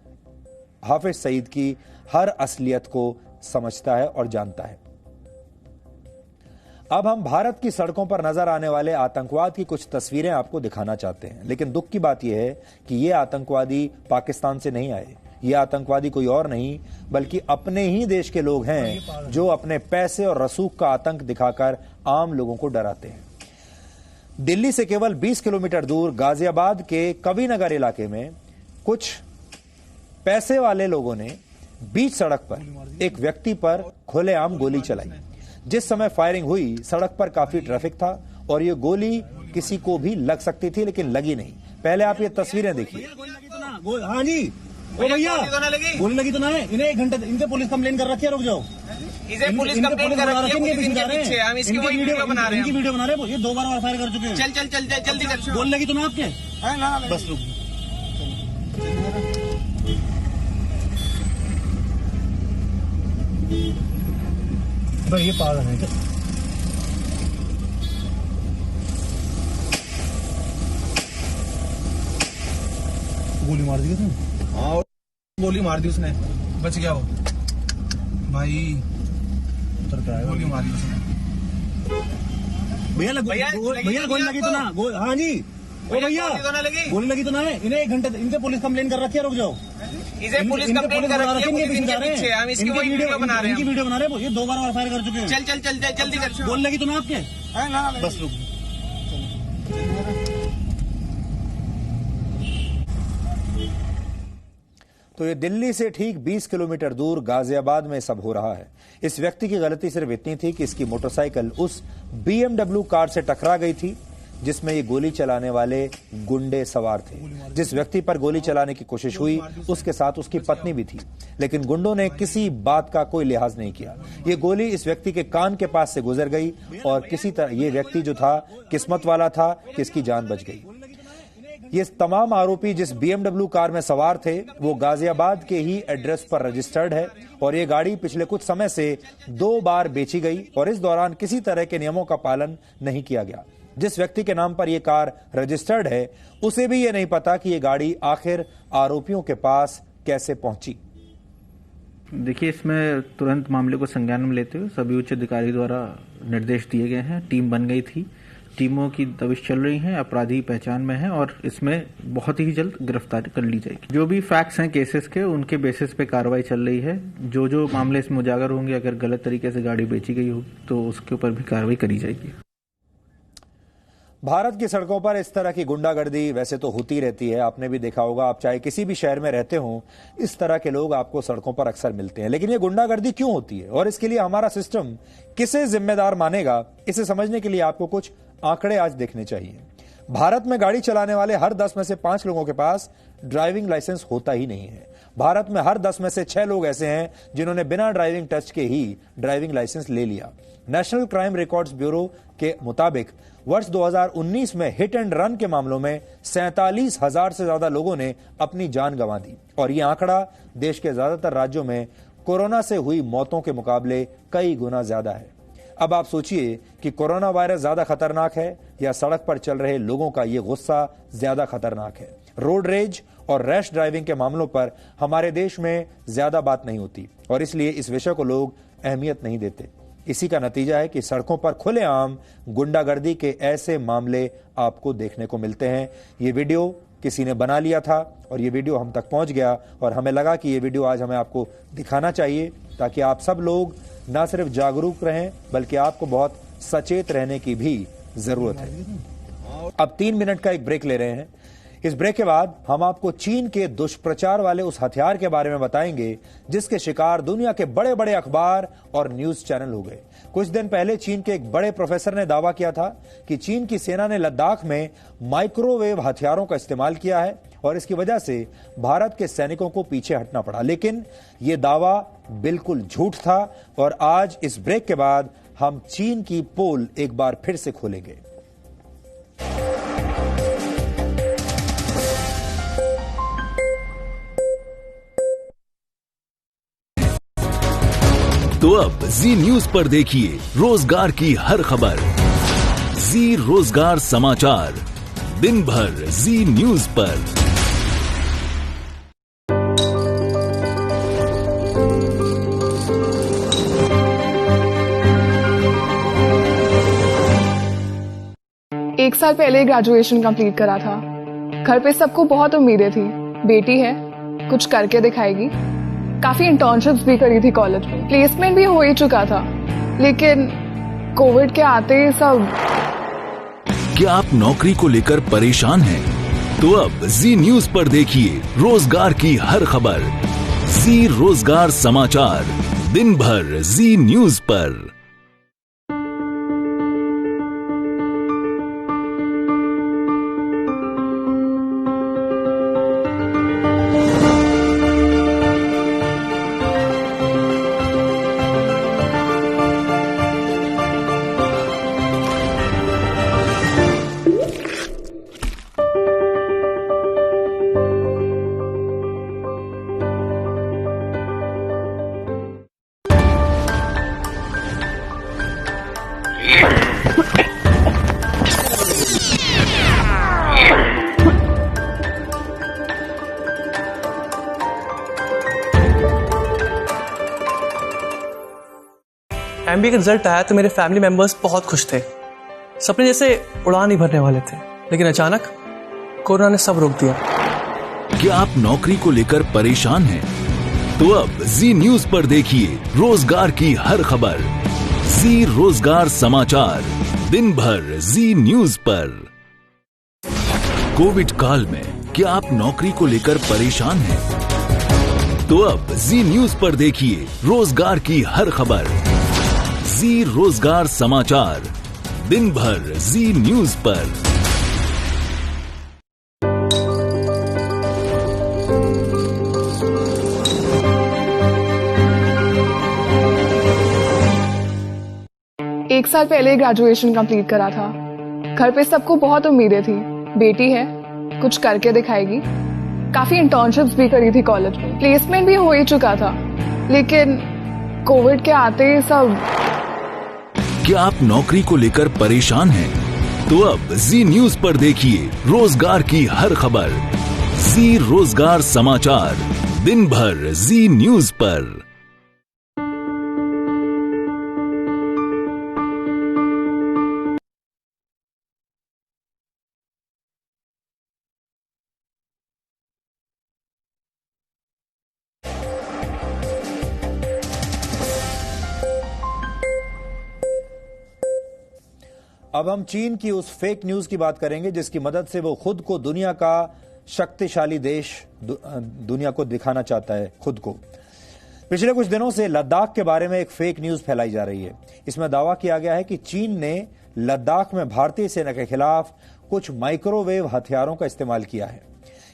हाफिज सईद की हर असलियत को समझता है और जानता है। अब हम भारत की सड़कों पर नजर आने वाले आतंकवाद की कुछ तस्वीरें आपको दिखाना चाहते हैं, लेकिन दुख की बात यह है कि ये आतंकवादी पाकिस्तान से नहीं आए, ये आतंकवादी कोई और नहीं बल्कि अपने ही देश के लोग हैं जो अपने पैसे और रसूख का आतंक दिखाकर आम लोगों को डराते हैं। दिल्ली से केवल 20 किलोमीटर दूर गाजियाबाद के कविनगर इलाके में कुछ पैसे वाले लोगों ने बीच सड़क पर एक व्यक्ति पर खुलेआम गोली चलाई। जिस समय फायरिंग हुई सड़क पर काफी ट्रैफिक था और ये गोली किसी को भी लग सकती थी लेकिन लगी नहीं। पहले आप ये तस्वीरें देखिए। हाँ जी, ओ भैया गोली लगी तो ना है। इन्हें 1 घंटे इनके पुलिस कंप्लेन कर रखी है, रुक जाओ। इसे पुलिस कंप्लेन कर रखी है, पीछे हम इसकी वीडियो बना रहे हैं। इनकी वीडियो बना रहे हैं, ये 2 बार और फायर कर चुके हैं। चल जल्दी चल। गोली लगी तो ना आपके? बस रुक। भाई ये पागल है क्या? गोली मार दी उसने? हाँ गोली मार दी उसने, बच गया वो भाई। गोली मारी उसने। भैया गोली लगी तो ना? हाँ जी, ओ भैया गोली लगी तो ना है। इन्हें 1 घंटे इनके पुलिस कंप्लेन कर रखी है, रुक जाओ। इसे पुलिस कंप्लेन कर रखी है, पीछे हम इसकी वीडियो बना रहे हैं। इनकी वीडियो बना रहे हैं, ये 2 बार और फायर कर चुके हैं। चल जल्दी कर। गोली लगी तो ना आपके? बस रुक। तो ये दिल्ली से ठीक 20 किलोमीटर दूर गाजियाबाद में सब हो रहा है। इस व्यक्ति की गलती सिर्फ इतनी थी कि इसकी मोटरसाइकिल उस BMW कार से टकरा गई थी जिसमें ये गोली चलाने वाले गुंडे सवार थे। जिस व्यक्ति पर गोली चलाने की कोशिश हुई उसके साथ उसकी पत्नी भी थी, लेकिन गुंडों ने किसी बात का कोई लिहाज नहीं किया। ये गोली इस व्यक्ति के कान के पास से गुजर गई और किसी तरह ये व्यक्ति जो था किस्मत वाला था कि इसकी जान बच गई। ये तमाम आरोपी जिस BMW कार में सवार थे वो गाजियाबाद के ही एड्रेस पर रजिस्टर्ड है और ये गाड़ी पिछले कुछ समय से 2 बार बेची गई और इस दौरान किसी तरह के नियमों का पालन नहीं किया गया। जिस व्यक्ति के नाम पर यह कार रजिस्टर्ड है उसे भी ये नहीं पता कि ये गाड़ी आखिर आरोपियों के पास कैसे पहुंची। देखिए, इसमें तुरंत मामले को संज्ञान में लेते हुए सभी उच्च अधिकारी द्वारा निर्देश दिए गए हैं। टीम बन गई थी, टीमों की दबिश चल रही है, अपराधी पहचान में है और इसमें बहुत ही जल्द गिरफ्तारी कर ली जाएगी। जो भी फैक्ट्स हैं केसेस के उनके बेसिस पे कार्रवाई चल रही है। जो मामले इसमें उजागर होंगे, अगर गलत तरीके से गाड़ी बेची गई होगी तो उसके ऊपर भी कार्रवाई करी जाएगी। भारत की सड़कों पर इस तरह की गुंडागर्दी वैसे तो होती रहती है, आपने भी देखा होगा। आप चाहे किसी भी शहर में रहते हो, इस तरह के लोग आपको सड़कों पर अक्सर मिलते हैं। लेकिन ये गुंडागर्दी क्यों होती है और इसके लिए हमारा सिस्टम किसे जिम्मेदार मानेगा, इसे समझने के लिए आपको कुछ आंकड़े आज देखने चाहिए। भारत में गाड़ी चलाने वाले हर 10 में से 5 लोगों के पास ड्राइविंग लाइसेंस होता ही नहीं है। भारत में हर 10 में से 6 लोग ऐसे हैं जिन्होंने बिना ड्राइविंग टेस्ट के ही ड्राइविंग लाइसेंस ले लिया। नेशनल क्राइम रिकॉर्ड्स ब्यूरो के मुताबिक वर्ष 2019 में हिट एंड रन के मामलों में 47,000 से ज्यादा लोगों ने अपनी जान गंवा दी और यह आंकड़ा देश के ज्यादातर राज्यों में कोरोना से हुई मौतों के मुकाबले कई गुना ज्यादा है। अब आप सोचिए कि कोरोना वायरस ज्यादा खतरनाक है या सड़क पर चल रहे लोगों का ये गुस्सा ज्यादा खतरनाक है। रोड रेज और रैश ड्राइविंग के मामलों पर हमारे देश में ज्यादा बात नहीं होती और इसलिए इस विषय को लोग अहमियत नहीं देते। इसी का नतीजा है कि सड़कों पर खुलेआम गुंडागर्दी के ऐसे मामले आपको देखने को मिलते हैं। ये वीडियो किसी ने बना लिया था और ये वीडियो हम तक पहुंच गया और हमें लगा कि ये वीडियो आज हमें आपको दिखाना चाहिए ताकि आप सब लोग न सिर्फ जागरूक रहें बल्कि आपको बहुत सचेत रहने की भी जरूरत है। अब 3 मिनट का एक ब्रेक ले रहे हैं। इस ब्रेक के बाद हम आपको चीन के दुष्प्रचार वाले उस हथियार के बारे में बताएंगे जिसके शिकार दुनिया के बड़े बड़े अखबार और न्यूज चैनल हो गए। कुछ दिन पहले चीन के एक बड़े प्रोफेसर ने दावा किया था कि चीन की सेना ने लद्दाख में माइक्रोवेव हथियारों का इस्तेमाल किया है और इसकी वजह से भारत के सैनिकों को पीछे हटना पड़ा। लेकिन यह दावा बिल्कुल झूठ था और आज इस ब्रेक के बाद हम चीन की पोल एक बार फिर से खोलेंगे। तो अब जी न्यूज पर देखिए रोजगार की हर खबर। जी रोजगार समाचार, दिन भर जी न्यूज पर। एक साल पहले ग्रेजुएशन कंप्लीट करा था। घर पे सबको बहुत उम्मीदें थी, बेटी है कुछ करके दिखाएगी। काफी इंटर्नशिप्स भी करी थी कॉलेज में, प्लेसमेंट भी हो ही चुका था, लेकिन कोविड के आते ही सब। क्या आप नौकरी को लेकर परेशान हैं? तो अब जी न्यूज पर देखिए रोजगार की हर खबर। जी रोजगार समाचार, दिन भर जी न्यूज पर। एमबीए का रिजल्ट आया तो मेरे फैमिली मेंबर्स बहुत खुश थे। सपने जैसे उड़ान ही भरने वाले थे, लेकिन अचानक कोरोना ने सब रोक दिया। क्या आप नौकरी को लेकर परेशान हैं? तो अब जी न्यूज पर देखिए रोजगार की हर खबर। जी रोजगार समाचार, दिन भर जी न्यूज पर। कोविड काल में क्या आप नौकरी को लेकर परेशान हैं? तो अब जी न्यूज पर देखिए रोजगार की हर खबर। जी रोजगार समाचार, दिन भर जी न्यूज पर। एक साल पहले ग्रेजुएशन कंप्लीट करा था। घर पे सबको बहुत उम्मीदें थी, बेटी है, कुछ करके दिखाएगी। काफी इंटर्नशिप्स भी करी थी कॉलेज में, प्लेसमेंट भी हो ही चुका था, लेकिन कोविड के आते ही सब। क्या आप नौकरी को लेकर परेशान हैं? तो अब जी न्यूज पर देखिए रोजगार की हर खबर। जी रोजगार समाचार, दिन भर जी न्यूज पर। अब हम चीन की उस फेक न्यूज की बात करेंगे जिसकी मदद से वो खुद को दुनिया का शक्तिशाली देश दुनिया को दिखाना चाहता है खुद को। पिछले कुछ दिनों से लद्दाख के बारे में एक फेक न्यूज फैलाई जा रही है। इसमें दावा किया गया है कि चीन ने लद्दाख में भारतीय सेना के खिलाफ कुछ माइक्रोवेव हथियारों का इस्तेमाल किया है।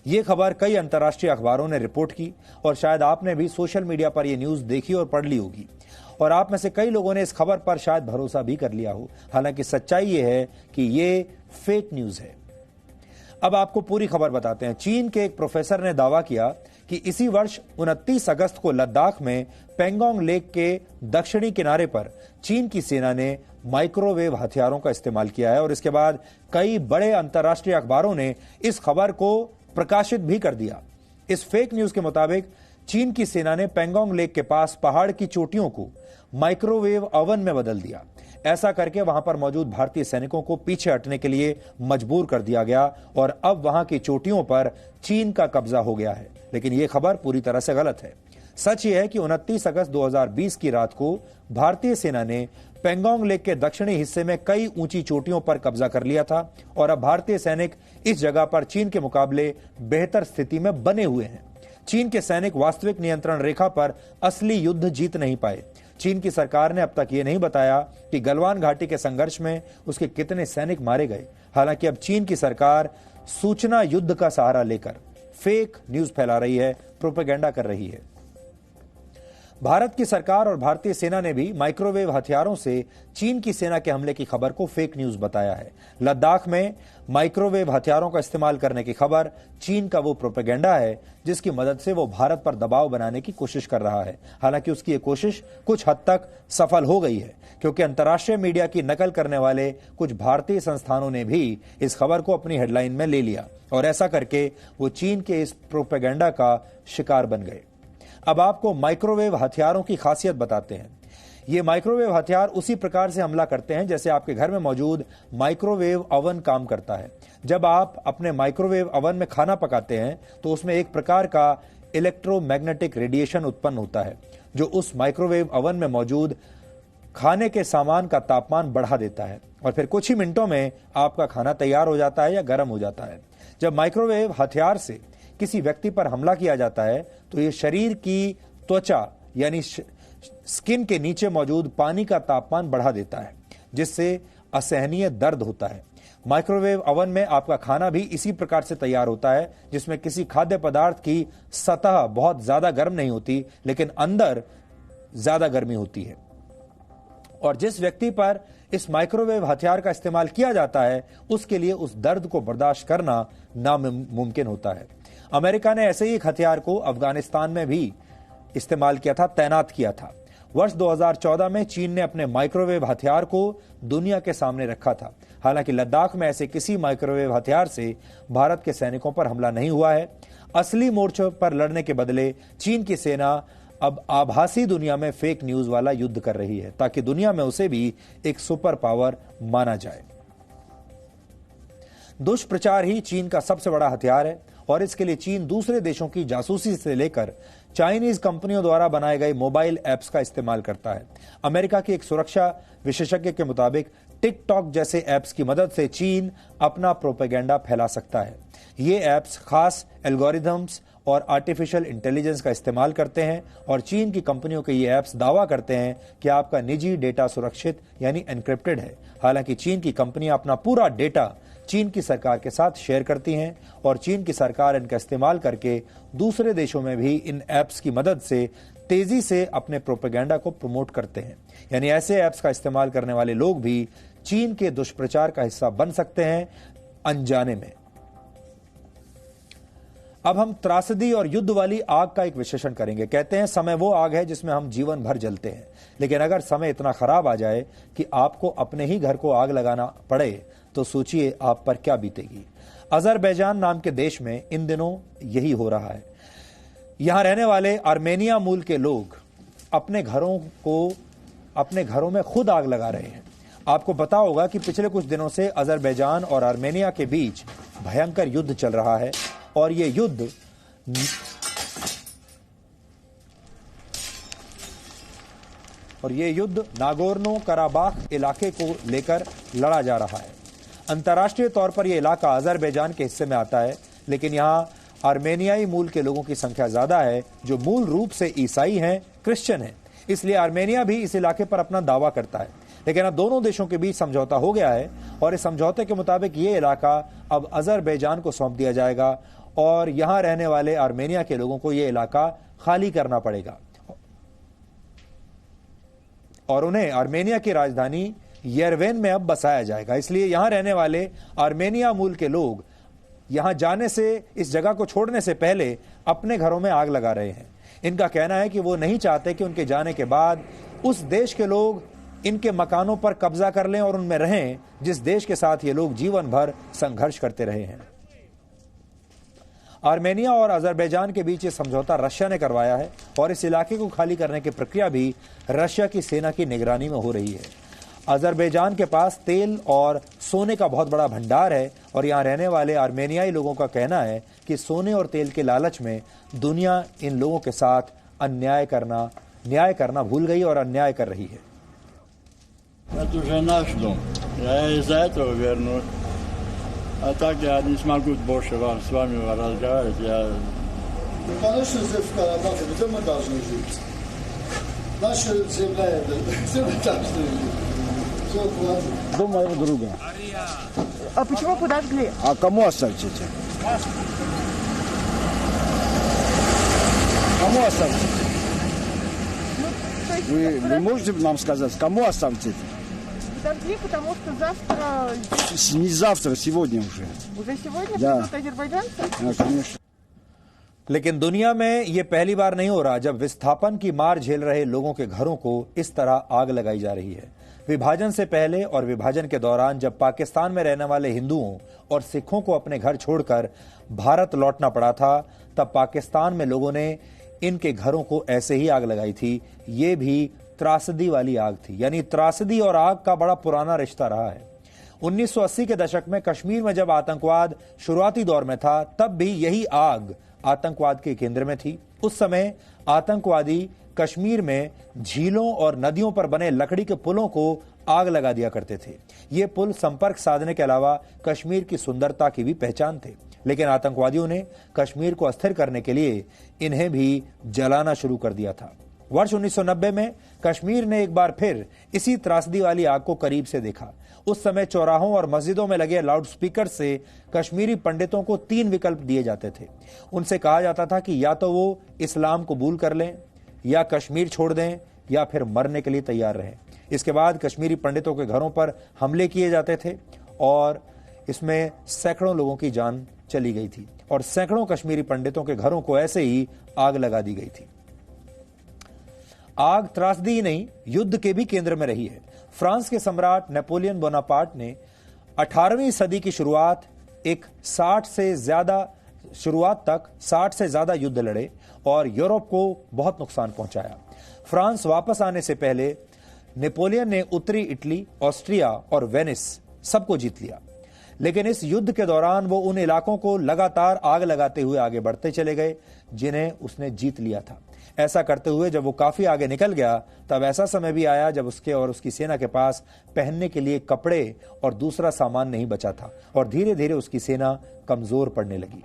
ये खबर कई अंतर्राष्ट्रीय अखबारों ने रिपोर्ट की और शायद आपने भी सोशल मीडिया पर यह न्यूज देखी और पढ़ ली होगी, और आप में से कई लोगों ने इस खबर पर शायद भरोसा भी कर लिया हो। हालांकि सच्चाई ये है कि ये फेक न्यूज है। अब आपको पूरी खबर बताते हैं। चीन के एक प्रोफेसर ने दावा किया कि इसी वर्ष 29 अगस्त को लद्दाख में पेंगोंग लेक के दक्षिणी किनारे पर चीन की सेना ने माइक्रोवेव हथियारों का इस्तेमाल किया है, और इसके बाद कई बड़े अंतर्राष्ट्रीय अखबारों ने इस खबर को प्रकाशित भी कर दिया। इस फेक न्यूज के मुताबिक चीन की सेना ने पेंगोंग लेक के पास पहाड़ की चोटियों को माइक्रोवेव ओवन में बदल दिया। ऐसा करके वहां पर मौजूद भारतीय सैनिकों को पीछे हटने के लिए मजबूर कर दिया गया और अब वहां की चोटियों पर चीन का कब्जा हो गया है। लेकिन यह खबर पूरी तरह से गलत है। सच यह है कि 29 अगस्त 2020 की रात को भारतीय सेना ने पेंगोंग लेक के दक्षिणी हिस्से में कई ऊंची चोटियों पर कब्जा कर लिया था और अब भारतीय सैनिक इस जगह पर चीन के मुकाबले बेहतर स्थिति में बने हुए हैं। चीन के सैनिक वास्तविक नियंत्रण रेखा पर असली युद्ध जीत नहीं पाए। चीन की सरकार ने अब तक ये नहीं बताया कि गलवान घाटी के संघर्ष में उसके कितने सैनिक मारे गए। हालांकि अब चीन की सरकार सूचना युद्ध का सहारा लेकर फेक न्यूज फैला रही है, प्रोपेगेंडा कर रही है। भारत की सरकार और भारतीय सेना ने भी माइक्रोवेव हथियारों से चीन की सेना के हमले की खबर को फेक न्यूज बताया है। लद्दाख में माइक्रोवेव हथियारों का इस्तेमाल करने की खबर चीन का वो प्रोपेगेंडा है जिसकी मदद से वो भारत पर दबाव बनाने की कोशिश कर रहा है। हालांकि उसकी ये कोशिश कुछ हद तक सफल हो गई है, क्योंकि अंतर्राष्ट्रीय मीडिया की नकल करने वाले कुछ भारतीय संस्थानों ने भी इस खबर को अपनी हेडलाइन में ले लिया और ऐसा करके वो चीन के इस प्रोपेगेंडा का शिकार बन गए। अब आपको माइक्रोवेव हथियारों की खासियत बताते हैं। ये माइक्रोवेव हथियार उसी प्रकार से हमला करते हैं जैसे आपके घर में मौजूद माइक्रोवेव ओवन काम करता है। जब आप अपने माइक्रोवेव ओवन में खाना पकाते हैं तो उसमें एक प्रकार का इलेक्ट्रोमैग्नेटिक रेडिएशन उत्पन्न होता है जो उस माइक्रोवेव ओवन में मौजूद खाने के सामान का तापमान बढ़ा देता है और फिर कुछ ही मिनटों में आपका खाना तैयार हो जाता है या गर्म हो जाता है। जब माइक्रोवेव हथियार से किसी व्यक्ति पर हमला किया जाता है तो ये शरीर की त्वचा यानी स्किन के नीचे मौजूद पानी का तापमान बढ़ा देता है जिससे असहनीय दर्द होता है। माइक्रोवेव ओवन में आपका खाना भी इसी प्रकार से तैयार होता है जिसमें किसी खाद्य पदार्थ की सतह बहुत ज्यादा गर्म नहीं होती लेकिन अंदर ज्यादा गर्मी होती है और जिस व्यक्ति पर इस माइक्रोवेव हथियार का इस्तेमाल किया जाता है उसके लिए उस दर्द को बर्दाश्त करना नामुमकिन होता है। अमेरिका ने ऐसे ही एक हथियार को अफगानिस्तान में भी इस्तेमाल किया था, तैनात किया था। वर्ष 2014 में चीन ने अपने माइक्रोवेव हथियार को दुनिया के सामने रखा था। हालांकि लद्दाख में ऐसे किसी माइक्रोवेव हथियार से भारत के सैनिकों पर हमला नहीं हुआ है। असली मोर्चों पर लड़ने के बदले चीन की सेना अब आभासी दुनिया में फेक न्यूज वाला युद्ध कर रही है ताकि दुनिया में उसे भी एक सुपर पावर माना जाए। दुष्प्रचार ही चीन का सबसे बड़ा हथियार है और इसके लिए चीन दूसरे देशों की जासूसी से लेकर चाइनीज कंपनियों द्वारा बनाए गए मोबाइल ऐप्स का इस्तेमाल करता है। अमेरिका की एक सुरक्षा विशेषज्ञ के मुताबिक टिकटॉक जैसे ऐप्स की मदद से चीन अपना प्रोपेगेंडा फैला सकता है। ये ऐप्स खास एल्गोरिथम्स और आर्टिफिशियल इंटेलिजेंस का इस्तेमाल करते हैं और चीन की कंपनियों के ये ऐप्स दावा करते हैं कि आपका निजी डेटा सुरक्षित यानी एनक्रिप्टेड है। हालांकि चीन की कंपनियां अपना पूरा डेटा चीन की सरकार के साथ शेयर करती हैं और चीन की सरकार इनका इस्तेमाल करके दूसरे देशों में भी इन ऐप्स की मदद से तेजी से अपने प्रोपेगेंडा को प्रमोट करते हैं। यानी ऐसे ऐप्स का इस्तेमाल करने वाले लोग भी चीन के दुष्प्रचार का हिस्सा बन सकते हैं अनजाने में। अब हम त्रासदी और युद्ध वाली आग का एक विश्लेषण करेंगे। कहते हैं समय वो आग है जिसमें हम जीवन भर जलते हैं, लेकिन अगर समय इतना खराब आ जाए कि आपको अपने ही घर को आग लगाना पड़े तो सोचिए आप पर क्या बीतेगी। अजरबैजान नाम के देश में इन दिनों यही हो रहा है। यहां रहने वाले आर्मेनिया मूल के लोग अपने घरों में खुद आग लगा रहे हैं। आपको पता होगा कि पिछले कुछ दिनों से अजरबैजान और आर्मेनिया के बीच भयंकर युद्ध चल रहा है और ये युद्ध नागोर्नो कराबाख इलाके को लेकर लड़ा जा रहा है। अंतर्राष्ट्रीय तौर पर यह इलाका अजरबैजान के हिस्से में आता है, लेकिन यहां आर्मेनियाई मूल के लोगों की संख्या ज्यादा है जो मूल रूप से ईसाई हैं, क्रिश्चियन हैं। इसलिए आर्मेनिया भी इस इलाके पर अपना दावा करता है। लेकिन अब दोनों देशों के बीच समझौता हो गया है और इस समझौते के मुताबिक ये इलाका अब अजरबैजान को सौंप दिया जाएगा और यहां रहने वाले आर्मेनिया के लोगों को यह इलाका खाली करना पड़ेगा और उन्हें आर्मेनिया की राजधानी येरेवन में अब बसाया जाएगा। इसलिए यहां रहने वाले आर्मेनिया मूल के लोग यहां जाने से, इस जगह को छोड़ने से पहले अपने घरों में आग लगा रहे हैं। इनका कहना है कि वो नहीं चाहते कि उनके जाने के बाद उस देश के लोग इनके मकानों पर कब्जा कर लें और उनमें रहें जिस देश के साथ ये लोग जीवन भर संघर्ष करते रहे हैं। आर्मेनिया और अजरबैजान के बीच ये समझौता रशिया ने करवाया है और इस इलाके को खाली करने की प्रक्रिया भी रशिया की सेना की निगरानी में हो रही है। अजरबैजान के पास तेल और सोने का बहुत बड़ा भंडार है और यहां रहने वाले आर्मेनियाई लोगों का कहना है कि सोने और तेल के लालच में दुनिया इन लोगों के साथ न्याय करना भूल गई और अन्याय कर रही है। Это уже наш дом. Я из-за этого вернусь. А так я не смогу больше с вами разговаривать. Конечно, здесь в Карабахе, где мы должны жить? Наша земля это, где мы должны жить? Все, хватит. Дом моего друга. А почему подожгли? А кому оставьте? Кому оставьте? Вы можете нам сказать, кому оставьте? Подожгли, потому что завтра... Не завтра, сегодня уже. Уже сегодня да. Придут азербайджанцы? Да, конечно. लेकिन दुनिया में यह पहली बार नहीं हो रहा जब विस्थापन की मार झेल रहे लोगों के घरों को इस तरह आग लगाई जा रही है। विभाजन से पहले और विभाजन के दौरान जब पाकिस्तान में रहने वाले हिंदुओं और सिखों को अपने घर छोड़कर भारत लौटना पड़ा था, तब पाकिस्तान में लोगों ने इनके घरों को ऐसे ही आग लगाई थी। ये भी त्रासदी वाली आग थी। यानी त्रासदी और आग का बड़ा पुराना रिश्ता रहा है। 1980 के दशक में कश्मीर में जब आतंकवाद शुरुआती दौर में था, तब भी यही आग आतंकवाद के केंद्र में थी। उस समय आतंकवादी कश्मीर में झीलों और नदियों पर बने लकड़ी के पुलों को आग लगा दिया करते थे। ये पुल संपर्क साधने के अलावा कश्मीर की सुंदरता की भी पहचान थे, लेकिन आतंकवादियों ने कश्मीर को अस्थिर करने के लिए इन्हें भी जलाना शुरू कर दिया था। वर्ष 1990 में कश्मीर ने एक बार फिर इसी त्रासदी वाली आग को करीब से देखा। उस समय चौराहों और मस्जिदों में लगे लाउडस्पीकर से कश्मीरी पंडितों को 3 विकल्प दिए जाते थे। उनसे कहा जाता था कि या तो वो इस्लाम कबूल कर लें, या कश्मीर छोड़ दें, या फिर मरने के लिए तैयार रहें। इसके बाद कश्मीरी पंडितों के घरों पर हमले किए जाते थे और इसमें सैकड़ों लोगों की जान चली गई थी और सैकड़ों कश्मीरी पंडितों के घरों को ऐसे ही आग लगा दी गई थी। आग त्रासदी ही नहीं, युद्ध के भी केंद्र में रही है। फ्रांस के सम्राट नेपोलियन बोनापार्ट ने 18वीं सदी की शुरुआत तक 60 से ज्यादा युद्ध लड़े और यूरोप को बहुत नुकसान पहुंचाया। फ्रांस वापस आने से पहले नेपोलियन ने उत्तरी इटली, ऑस्ट्रिया और वेनिस सबको जीत लिया, लेकिन इस युद्ध के दौरान वो उन इलाकों को लगातार आग लगाते हुए आगे बढ़ते चले गए जिन्हें उसने जीत लिया था। ऐसा करते हुए जब वो काफी आगे निकल गया, तब ऐसा समय भी आया जब उसके और उसकी सेना के पास पहनने के लिए कपड़े और दूसरा सामान नहीं बचा था और धीरे धीरे उसकी सेना कमजोर पड़ने लगी।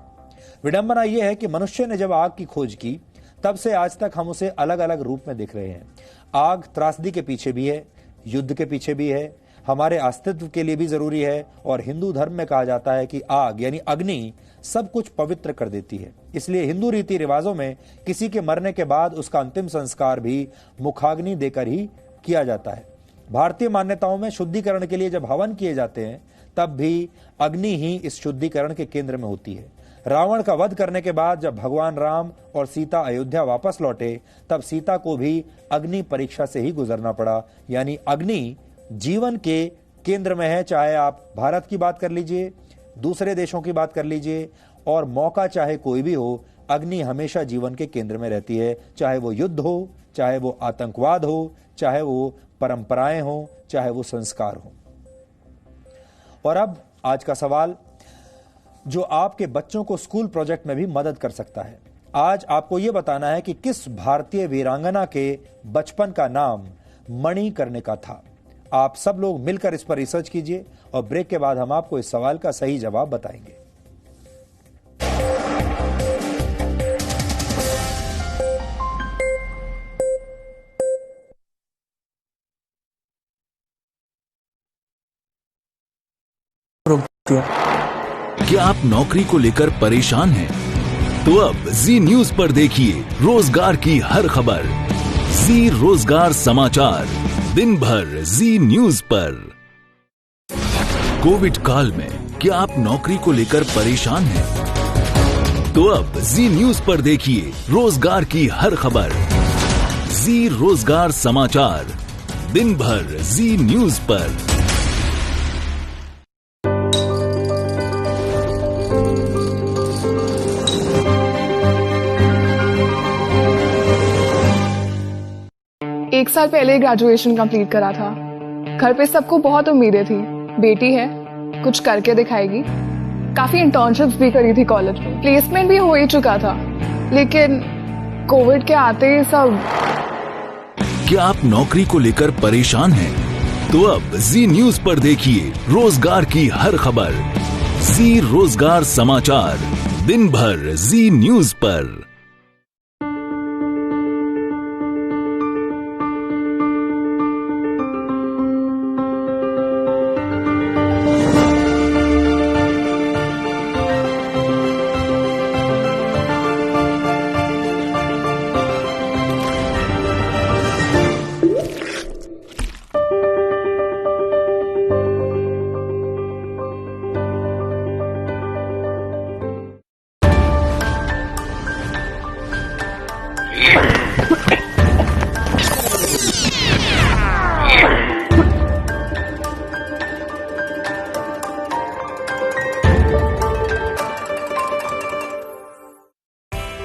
विडंबना यह है कि मनुष्य ने जब आग की खोज की, तब से आज तक हम उसे अलग अलग रूप में देख रहे हैं। आग त्रासदी के पीछे भी है, युद्ध के पीछे भी है, हमारे अस्तित्व के लिए भी जरूरी है और हिंदू धर्म में कहा जाता है कि आग यानी अग्नि सब कुछ पवित्र कर देती है। इसलिए हिंदू रीति रिवाजों में किसी के मरने के बाद उसका अंतिम संस्कार भी मुखाग्नि देकर ही किया जाता है। भारतीय मान्यताओं में शुद्धिकरण के लिए जब हवन किए जाते हैं, तब भी अग्नि ही इस शुद्धिकरण के केंद्र में होती है। रावण का वध करने के बाद जब भगवान राम और सीता अयोध्या वापस लौटे, तब सीता को भी अग्नि परीक्षा से ही गुजरना पड़ा। यानी अग्नि जीवन के केंद्र में है। चाहे आप भारत की बात कर लीजिए, दूसरे देशों की बात कर लीजिए, और मौका चाहे कोई भी हो, अग्नि हमेशा जीवन के केंद्र में रहती है। चाहे वो युद्ध हो, चाहे वो आतंकवाद हो, चाहे वो परंपराएं हो, चाहे वो संस्कार हो। और अब आज का सवाल, जो आपके बच्चों को स्कूल प्रोजेक्ट में भी मदद कर सकता है। आज आपको यह बताना है कि किस भारतीय वीरांगना के बचपन का नाम मणिकर्णिका का था। आप सब लोग मिलकर इस पर रिसर्च कीजिए और ब्रेक के बाद हम आपको इस सवाल का सही जवाब बताएंगे। क्या आप नौकरी को लेकर परेशान हैं? तो अब जी न्यूज पर देखिए रोजगार की हर खबर। जी रोजगार समाचार, दिन भर जी न्यूज पर। कोविड काल में क्या आप नौकरी को लेकर परेशान हैं? तो अब जी न्यूज पर देखिए रोजगार की हर खबर। जी रोजगार समाचार, दिन भर जी न्यूज पर। एक साल पहले ग्रेजुएशन कंप्लीट करा था। घर पे सबको बहुत उम्मीदें थी, बेटी है, कुछ करके दिखाएगी। काफी इंटर्नशिप्स भी करी थी कॉलेज में, प्लेसमेंट भी हो ही चुका था, लेकिन कोविड के आते ही सब। क्या आप नौकरी को लेकर परेशान हैं? तो अब जी न्यूज पर देखिए रोजगार की हर खबर। जी रोजगार समाचार, दिन भर जी न्यूज पर।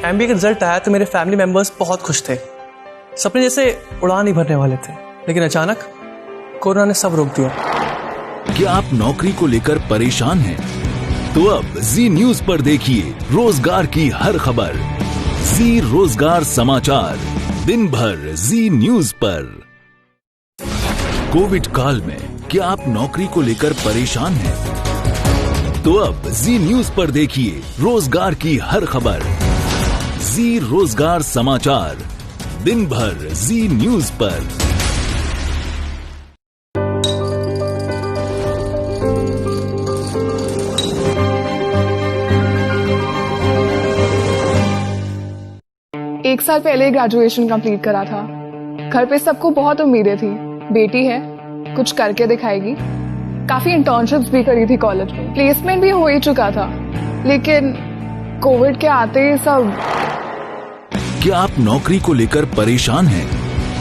MBA का रिजल्ट आया तो मेरे फैमिली मेंबर्स बहुत खुश थे। सपने जैसे उड़ान ही भरने वाले थे, लेकिन अचानक कोरोना ने सब रोक दिया। क्या आप नौकरी को लेकर परेशान हैं? तो अब जी न्यूज पर देखिए रोजगार की हर खबर। जी रोजगार समाचार, दिन भर जी न्यूज पर। कोविड काल में क्या आप नौकरी को लेकर परेशान हैं? तो अब जी न्यूज पर देखिए रोजगार की हर खबर। जी रोजगार समाचार, दिन भर जी न्यूज पर। एक साल पहले ग्रेजुएशन कंप्लीट करा था। घर पे सबको बहुत उम्मीदें थी, बेटी है, कुछ करके दिखाएगी। काफी इंटर्नशिप्स भी करी थी कॉलेज में, प्लेसमेंट भी हो ही चुका था, लेकिन कोविड के आते ही सब। क्या आप नौकरी को लेकर परेशान हैं?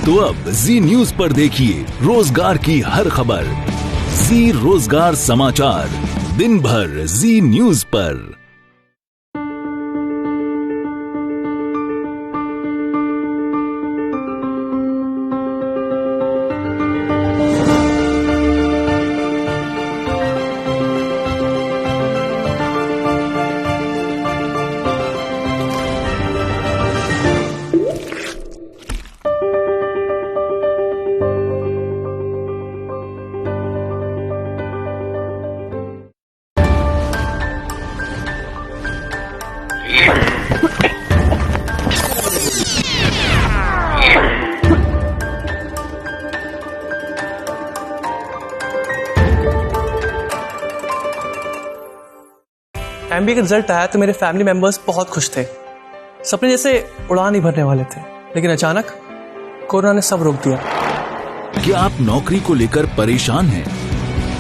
तो अब जी न्यूज पर देखिए रोजगार की हर खबर। जी रोजगार समाचार, दिन भर जी न्यूज पर। MBA का रिजल्ट आया तो मेरे फैमिली मेंबर्स बहुत खुश थे। सपने जैसे उड़ान ही भरने वाले थे, लेकिन अचानक कोरोना ने सब रोक दिया। क्या आप नौकरी को लेकर परेशान हैं?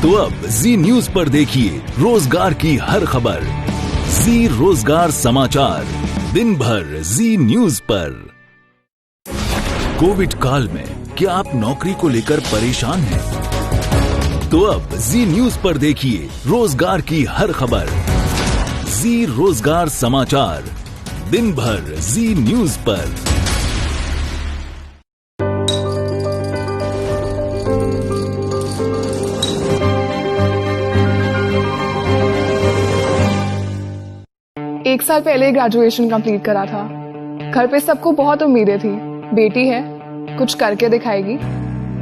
तो अब जी न्यूज पर देखिए रोजगार की हर खबर। जी रोजगार समाचार, दिन भर जी न्यूज पर। कोविड काल में क्या आप नौकरी को लेकर परेशान हैं? तो अब जी न्यूज पर देखिए रोजगार की हर खबर। जी रोजगार समाचार, दिन भर जी न्यूज पर। एक साल पहले ग्रेजुएशन कंप्लीट करा था। घर पे सबको बहुत उम्मीदें थी, बेटी है, कुछ करके दिखाएगी।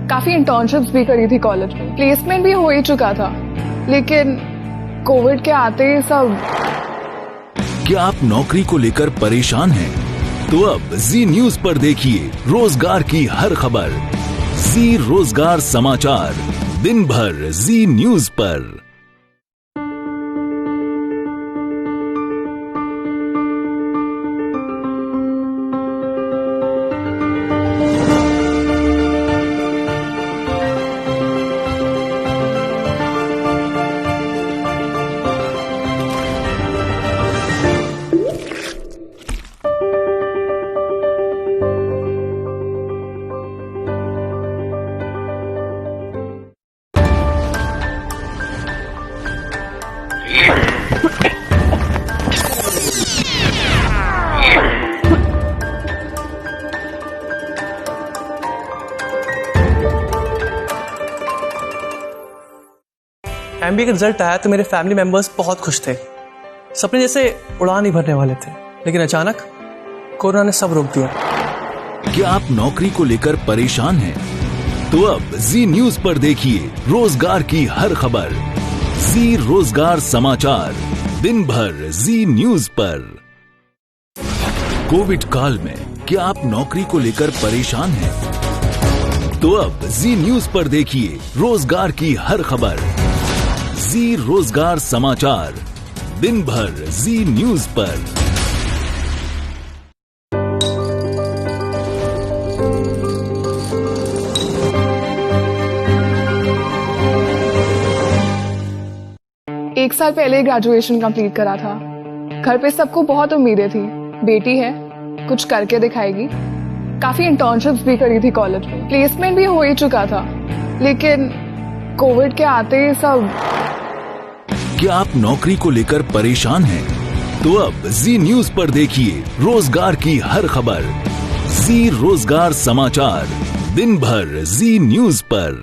काफी इंटर्नशिप्स भी करी थी कॉलेज में, प्लेसमेंट भी हो ही चुका था, लेकिन कोविड के आते ही सब। क्या आप नौकरी को लेकर परेशान हैं? तो अब जी न्यूज पर देखिए रोजगार की हर खबर। जी रोजगार समाचार, दिन भर जी न्यूज पर। MBA का रिजल्ट आया तो मेरे फैमिली मेंबर्स बहुत खुश थे। सपने जैसे उड़ान ही भरने वाले थे, लेकिन अचानक कोरोना ने सब रोक दिया। क्या आप नौकरी को लेकर परेशान हैं? तो अब जी न्यूज पर देखिए रोजगार की हर खबर। जी रोजगार समाचार, दिन भर जी न्यूज पर। कोविड काल में क्या आप नौकरी को लेकर परेशान हैं? तो अब जी न्यूज पर देखिए रोजगार की हर खबर। जी रोजगार समाचार, दिन भर जी न्यूज पर। एक साल पहले ग्रेजुएशन कंप्लीट करा था। घर पे सबको बहुत उम्मीदें थी, बेटी है, कुछ करके दिखाएगी। काफी इंटर्नशिप्स भी करी थी कॉलेज में, प्लेसमेंट भी हो ही चुका था, लेकिन कोविड के आते ही सब। क्या आप नौकरी को लेकर परेशान हैं? तो अब जी न्यूज पर देखिए रोजगार की हर खबर। जी रोजगार समाचार, दिन भर जी न्यूज पर।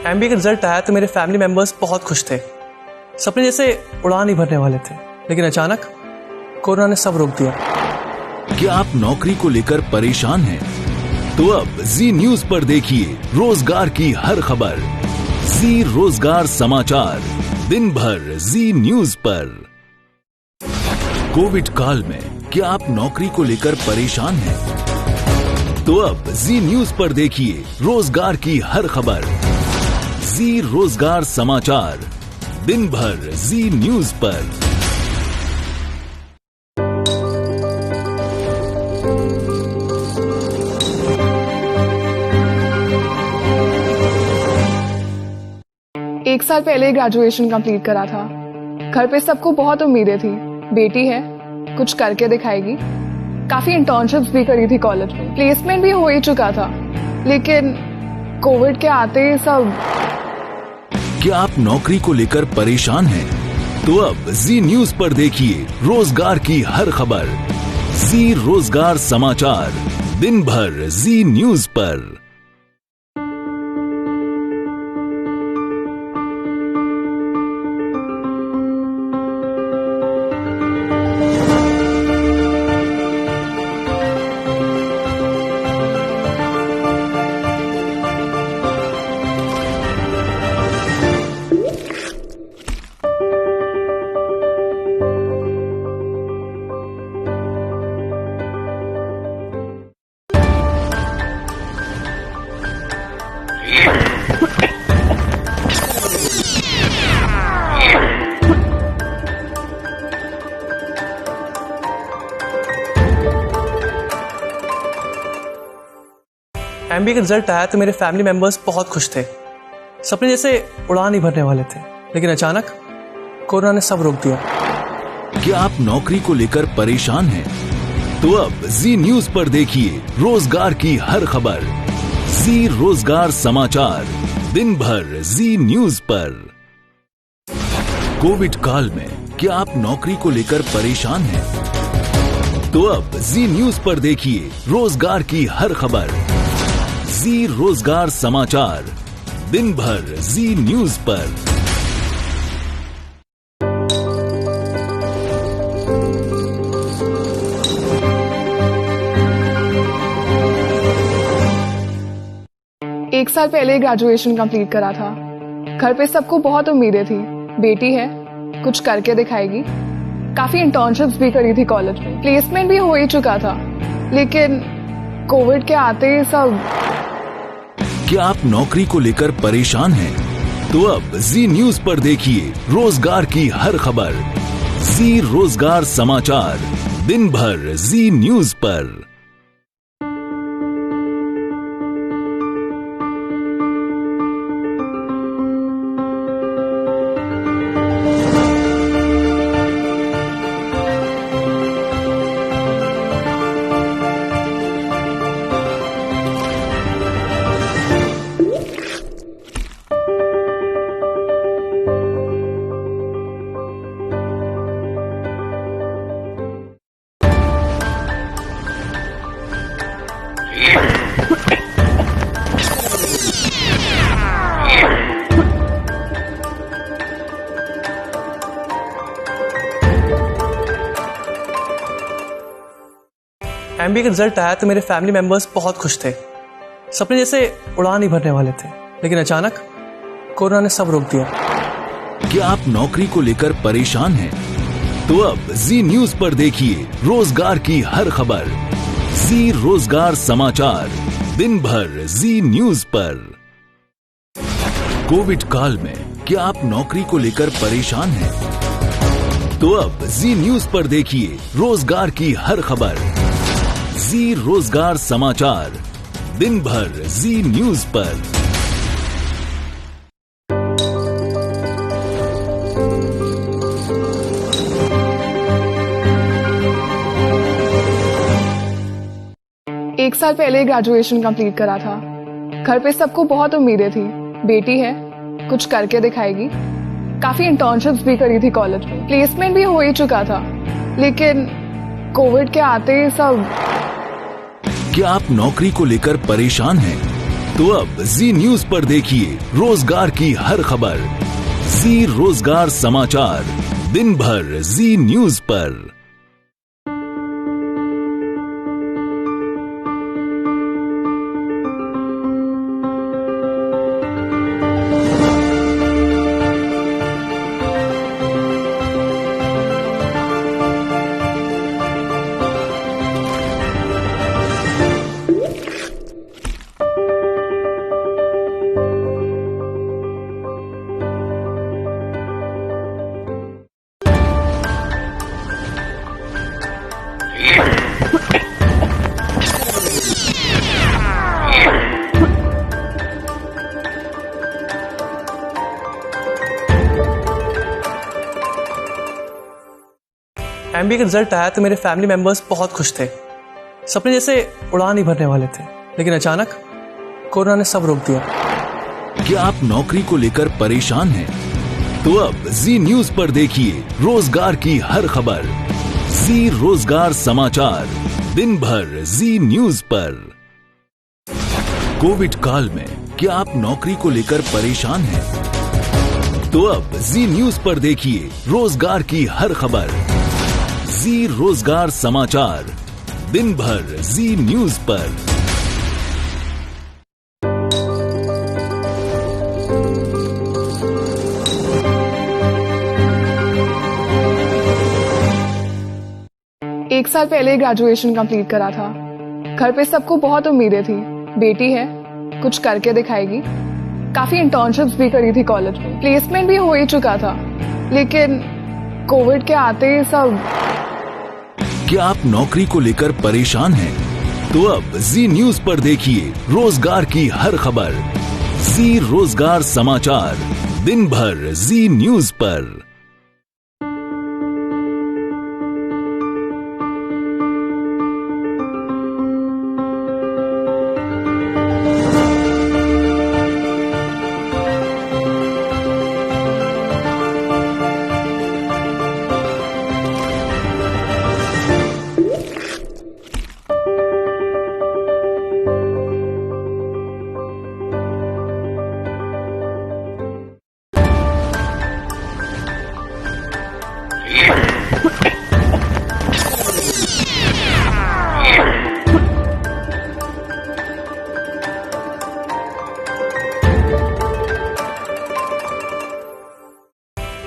एमबीए का रिजल्ट आया तो मेरे फैमिली मेंबर्स बहुत खुश थे। सपने जैसे उड़ान ही भरने वाले थे, लेकिन अचानक कोरोना ने सब रोक दिया। क्या आप नौकरी को लेकर परेशान हैं? तो अब जी न्यूज पर देखिए रोजगार की हर खबर। जी रोजगार समाचार, दिन भर जी न्यूज पर। कोविड काल में क्या आप नौकरी को लेकर परेशान हैं? तो अब जी न्यूज पर देखिए रोजगार की हर खबर। जी रोजगार समाचार, दिन भर जी न्यूज पर। एक साल पहले ग्रेजुएशन कंप्लीट करा था। घर पे सबको बहुत उम्मीदें थी, बेटी है, कुछ करके दिखाएगी। काफी इंटर्नशिप्स भी करी थी कॉलेज में, प्लेसमेंट भी हो ही चुका था, लेकिन कोविड के आते सब। क्या आप नौकरी को लेकर परेशान हैं? तो अब जी न्यूज पर देखिए रोजगार की हर खबर। जी रोजगार समाचार, दिन भर जी न्यूज पर। एमबीए का रिजल्ट आया तो मेरे फैमिली मेंबर्स बहुत खुश थे। सपने जैसे उड़ान ही भरने वाले थे, लेकिन अचानक कोरोना ने सब रोक दिया। क्या आप नौकरी को लेकर परेशान हैं? तो अब जी न्यूज पर देखिए रोजगार की हर खबर। जी रोजगार समाचार, दिन भर जी न्यूज पर। कोविड काल में क्या आप नौकरी को लेकर परेशान हैं? तो अब जी न्यूज पर देखिए रोजगार की हर खबर। जी रोजगार समाचार, दिन भर जी न्यूज पर। एक साल पहले ग्रेजुएशन कंप्लीट करा था। घर पे सबको बहुत उम्मीदें थी, बेटी है, कुछ करके दिखाएगी। काफी इंटर्नशिप्स भी करी थी कॉलेज में, प्लेसमेंट भी हो ही चुका था, लेकिन कोविड के आते सब। क्या आप नौकरी को लेकर परेशान हैं? तो अब जी न्यूज पर देखिए रोजगार की हर खबर। जी रोजगार समाचार, दिन भर जी न्यूज पर। एमबीए का रिजल्ट आया तो मेरे फैमिली मेंबर्स बहुत खुश थे। सपने जैसे उड़ान ही भरने वाले थे, लेकिन अचानक कोरोना ने सब रोक दिया। क्या आप नौकरी को लेकर परेशान हैं? तो अब जी न्यूज पर देखिए रोजगार की हर खबर। जी रोजगार समाचार, दिन भर जी न्यूज पर। कोविड काल में क्या आप नौकरी को लेकर परेशान हैं? तो अब जी न्यूज पर देखिए रोजगार की हर खबर। जी रोजगार समाचार, दिन भर जी न्यूज पर। एक साल पहले ग्रेजुएशन कंप्लीट करा था। घर पे सबको बहुत उम्मीदें थी, बेटी है, कुछ करके दिखाएगी। काफी इंटर्नशिप्स भी करी थी कॉलेज में, प्लेसमेंट भी हो ही चुका था, लेकिन कोविड के आते सब। क्या आप नौकरी को लेकर परेशान हैं? तो अब जी न्यूज पर देखिए रोजगार की हर खबर। जी रोजगार समाचार, दिन भर जी न्यूज पर। एमबीए का रिजल्ट आया तो मेरे फैमिली मेंबर्स बहुत खुश थे। सपने जैसे उड़ान ही भरने वाले थे, लेकिन अचानक कोरोना ने सब रोक दिया। क्या आप नौकरी को लेकर परेशान हैं? तो अब जी न्यूज पर देखिए रोजगार की हर खबर। जी रोजगार समाचार, दिन भर जी न्यूज पर। कोविड काल में क्या आप नौकरी को लेकर परेशान हैं? तो अब जी न्यूज पर देखिए रोजगार की हर खबर। जी रोजगार समाचार, दिन भर जी न्यूज पर। एक साल पहले ग्रेजुएशन कंप्लीट करा था। घर पे सबको बहुत उम्मीदें थी, बेटी है, कुछ करके दिखाएगी। काफी इंटर्नशिप्स भी करी थी कॉलेज में, प्लेसमेंट भी हो ही चुका था, लेकिन कोविड के आते ही सब। क्या आप नौकरी को लेकर परेशान हैं? तो अब जी न्यूज पर देखिए रोजगार की हर खबर। जी रोजगार समाचार, दिन भर जी न्यूज पर।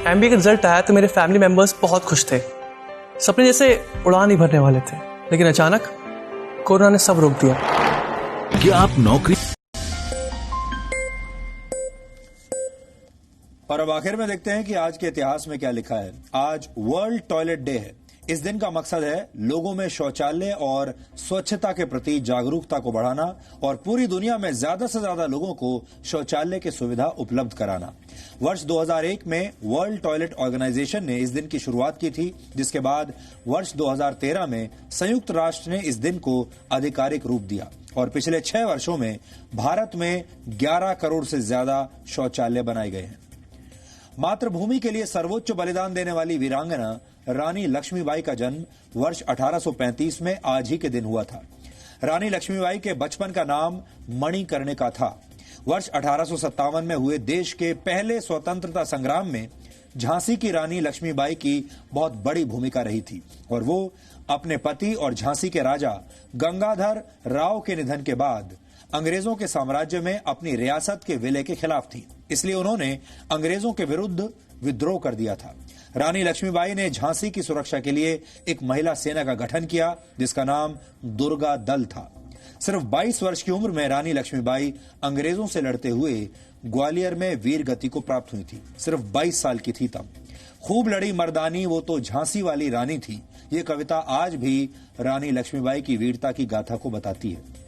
एमबीए का रिजल्ट आया तो मेरे फैमिली मेंबर्स बहुत खुश थे। सपने जैसे उड़ान ही भरने वाले थे, लेकिन अचानक कोरोना ने सब रोक दिया। क्या आप नौकरी। और अब आखिर में देखते हैं कि आज के इतिहास में क्या लिखा है। आज वर्ल्ड टॉयलेट डे है। इस दिन का मकसद है लोगों में शौचालय और स्वच्छता के प्रति जागरूकता को बढ़ाना और पूरी दुनिया में ज्यादा से ज्यादा लोगों को शौचालय की सुविधा उपलब्ध कराना। वर्ष 2001 में वर्ल्ड टॉयलेट ऑर्गेनाइजेशन ने इस दिन की शुरुआत की थी, जिसके बाद वर्ष 2013 में संयुक्त राष्ट्र ने इस दिन को आधिकारिक रूप दिया और पिछले 6 वर्षों में भारत में 11 करोड़ से ज्यादा शौचालय बनाए गए हैं। मातृभूमि के लिए सर्वोच्च बलिदान देने वाली वीरांगना रानी लक्ष्मीबाई का जन्म वर्ष 1835 में आज ही के दिन हुआ था। रानी लक्ष्मीबाई के बचपन का नाम मणिकर्णिका था। वर्ष 1857 में हुए देश के पहले स्वतंत्रता संग्राम में झांसी की रानी लक्ष्मीबाई की बहुत बड़ी भूमिका रही थी और वो अपने पति और झांसी के राजा गंगाधर राव के निधन के बाद अंग्रेजों के साम्राज्य में अपनी रियासत के विलय के खिलाफ थी, इसलिए उन्होंने अंग्रेजों के विरुद्ध विद्रोह कर दिया था। रानी लक्ष्मीबाई ने झांसी की सुरक्षा के लिए एक महिला सेना का गठन किया, जिसका नाम दुर्गा दल था। सिर्फ 22 वर्ष की उम्र में रानी लक्ष्मीबाई अंग्रेजों से लड़ते हुए ग्वालियर में वीर गति को प्राप्त हुई थी। सिर्फ 22 साल की थी तब। खूब लड़ी मर्दानी वो तो झांसी वाली रानी थी। ये कविता आज भी रानी लक्ष्मीबाई की वीरता की गाथा को बताती है।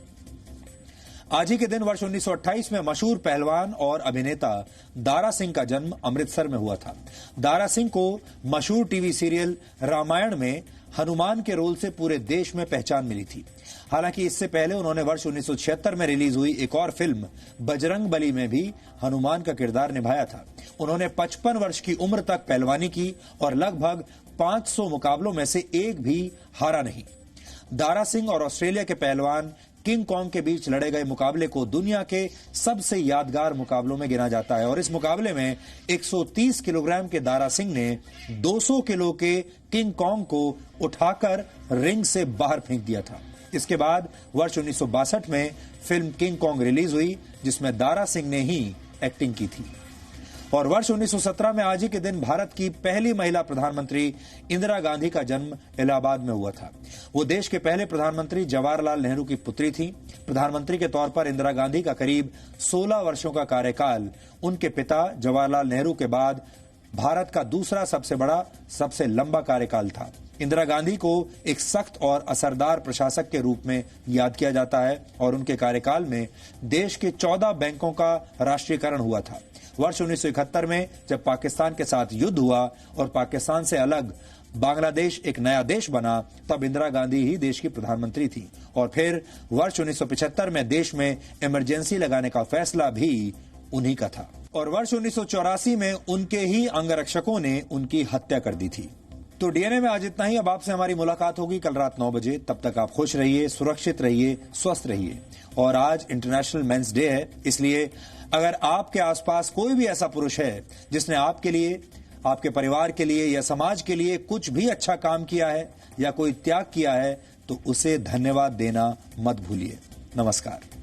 आज ही के दिन वर्ष 1928 में मशहूर पहलवान और अभिनेता दारा सिंह का जन्म अमृतसर में हुआ था। दारा सिंह को मशहूर टीवी सीरियल रामायण में हनुमान के रोल से पूरे देश में पहचान मिली थी। हालांकि इससे पहले उन्होंने वर्ष 1976 में रिलीज हुई एक और फिल्म बजरंगबली में भी हनुमान का किरदार निभाया था। उन्होंने 55 वर्ष की उम्र तक पहलवानी की और लगभग 500 मुकाबलों में से एक भी हारा नहीं। दारा सिंह और ऑस्ट्रेलिया के पहलवान किंग कॉन्ग के बीच लड़े गए मुकाबले को दुनिया के सबसे यादगार मुकाबलों में गिना जाता है और इस मुकाबले में 130 किलोग्राम के दारा सिंह ने 200 किलो के किंग कॉन्ग को उठाकर रिंग से बाहर फेंक दिया था। इसके बाद वर्ष 1962 में फिल्म किंग कॉन्ग रिलीज हुई, जिसमें दारा सिंह ने ही एक्टिंग की थी। और वर्ष 1917 में आज ही के दिन भारत की पहली महिला प्रधानमंत्री इंदिरा गांधी का जन्म इलाहाबाद में हुआ था। वो देश के पहले प्रधानमंत्री जवाहरलाल नेहरू की पुत्री थी। प्रधानमंत्री के तौर पर इंदिरा गांधी का करीब 16 वर्षों का कार्यकाल उनके पिता जवाहरलाल नेहरू के बाद भारत का दूसरा सबसे बड़ा, सबसे लंबा कार्यकाल था। इंदिरा गांधी को एक सख्त और असरदार प्रशासक के रूप में याद किया जाता है और उनके कार्यकाल में देश के 14 बैंकों का राष्ट्रीयकरण हुआ था। वर्ष 1971 में जब पाकिस्तान के साथ युद्ध हुआ और पाकिस्तान से अलग बांग्लादेश एक नया देश बना, तब इंदिरा गांधी ही देश की प्रधानमंत्री थी। और फिर वर्ष 1975 में देश में इमरजेंसी लगाने का फैसला भी उन्हीं का था और वर्ष 1984 में उनके ही अंगरक्षकों ने उनकी हत्या कर दी थी। तो डीएनए में आज इतना ही। अब आपसे हमारी मुलाकात होगी कल रात 9 बजे। तब तक आप खुश रहिए, सुरक्षित रहिए, स्वस्थ रहिए। और आज इंटरनेशनल मेंस डे है, इसलिए अगर आपके आसपास कोई भी ऐसा पुरुष है जिसने आपके लिए, आपके परिवार के लिए या समाज के लिए कुछ भी अच्छा काम किया है या कोई त्याग किया है, तो उसे धन्यवाद देना मत भूलिए। नमस्कार।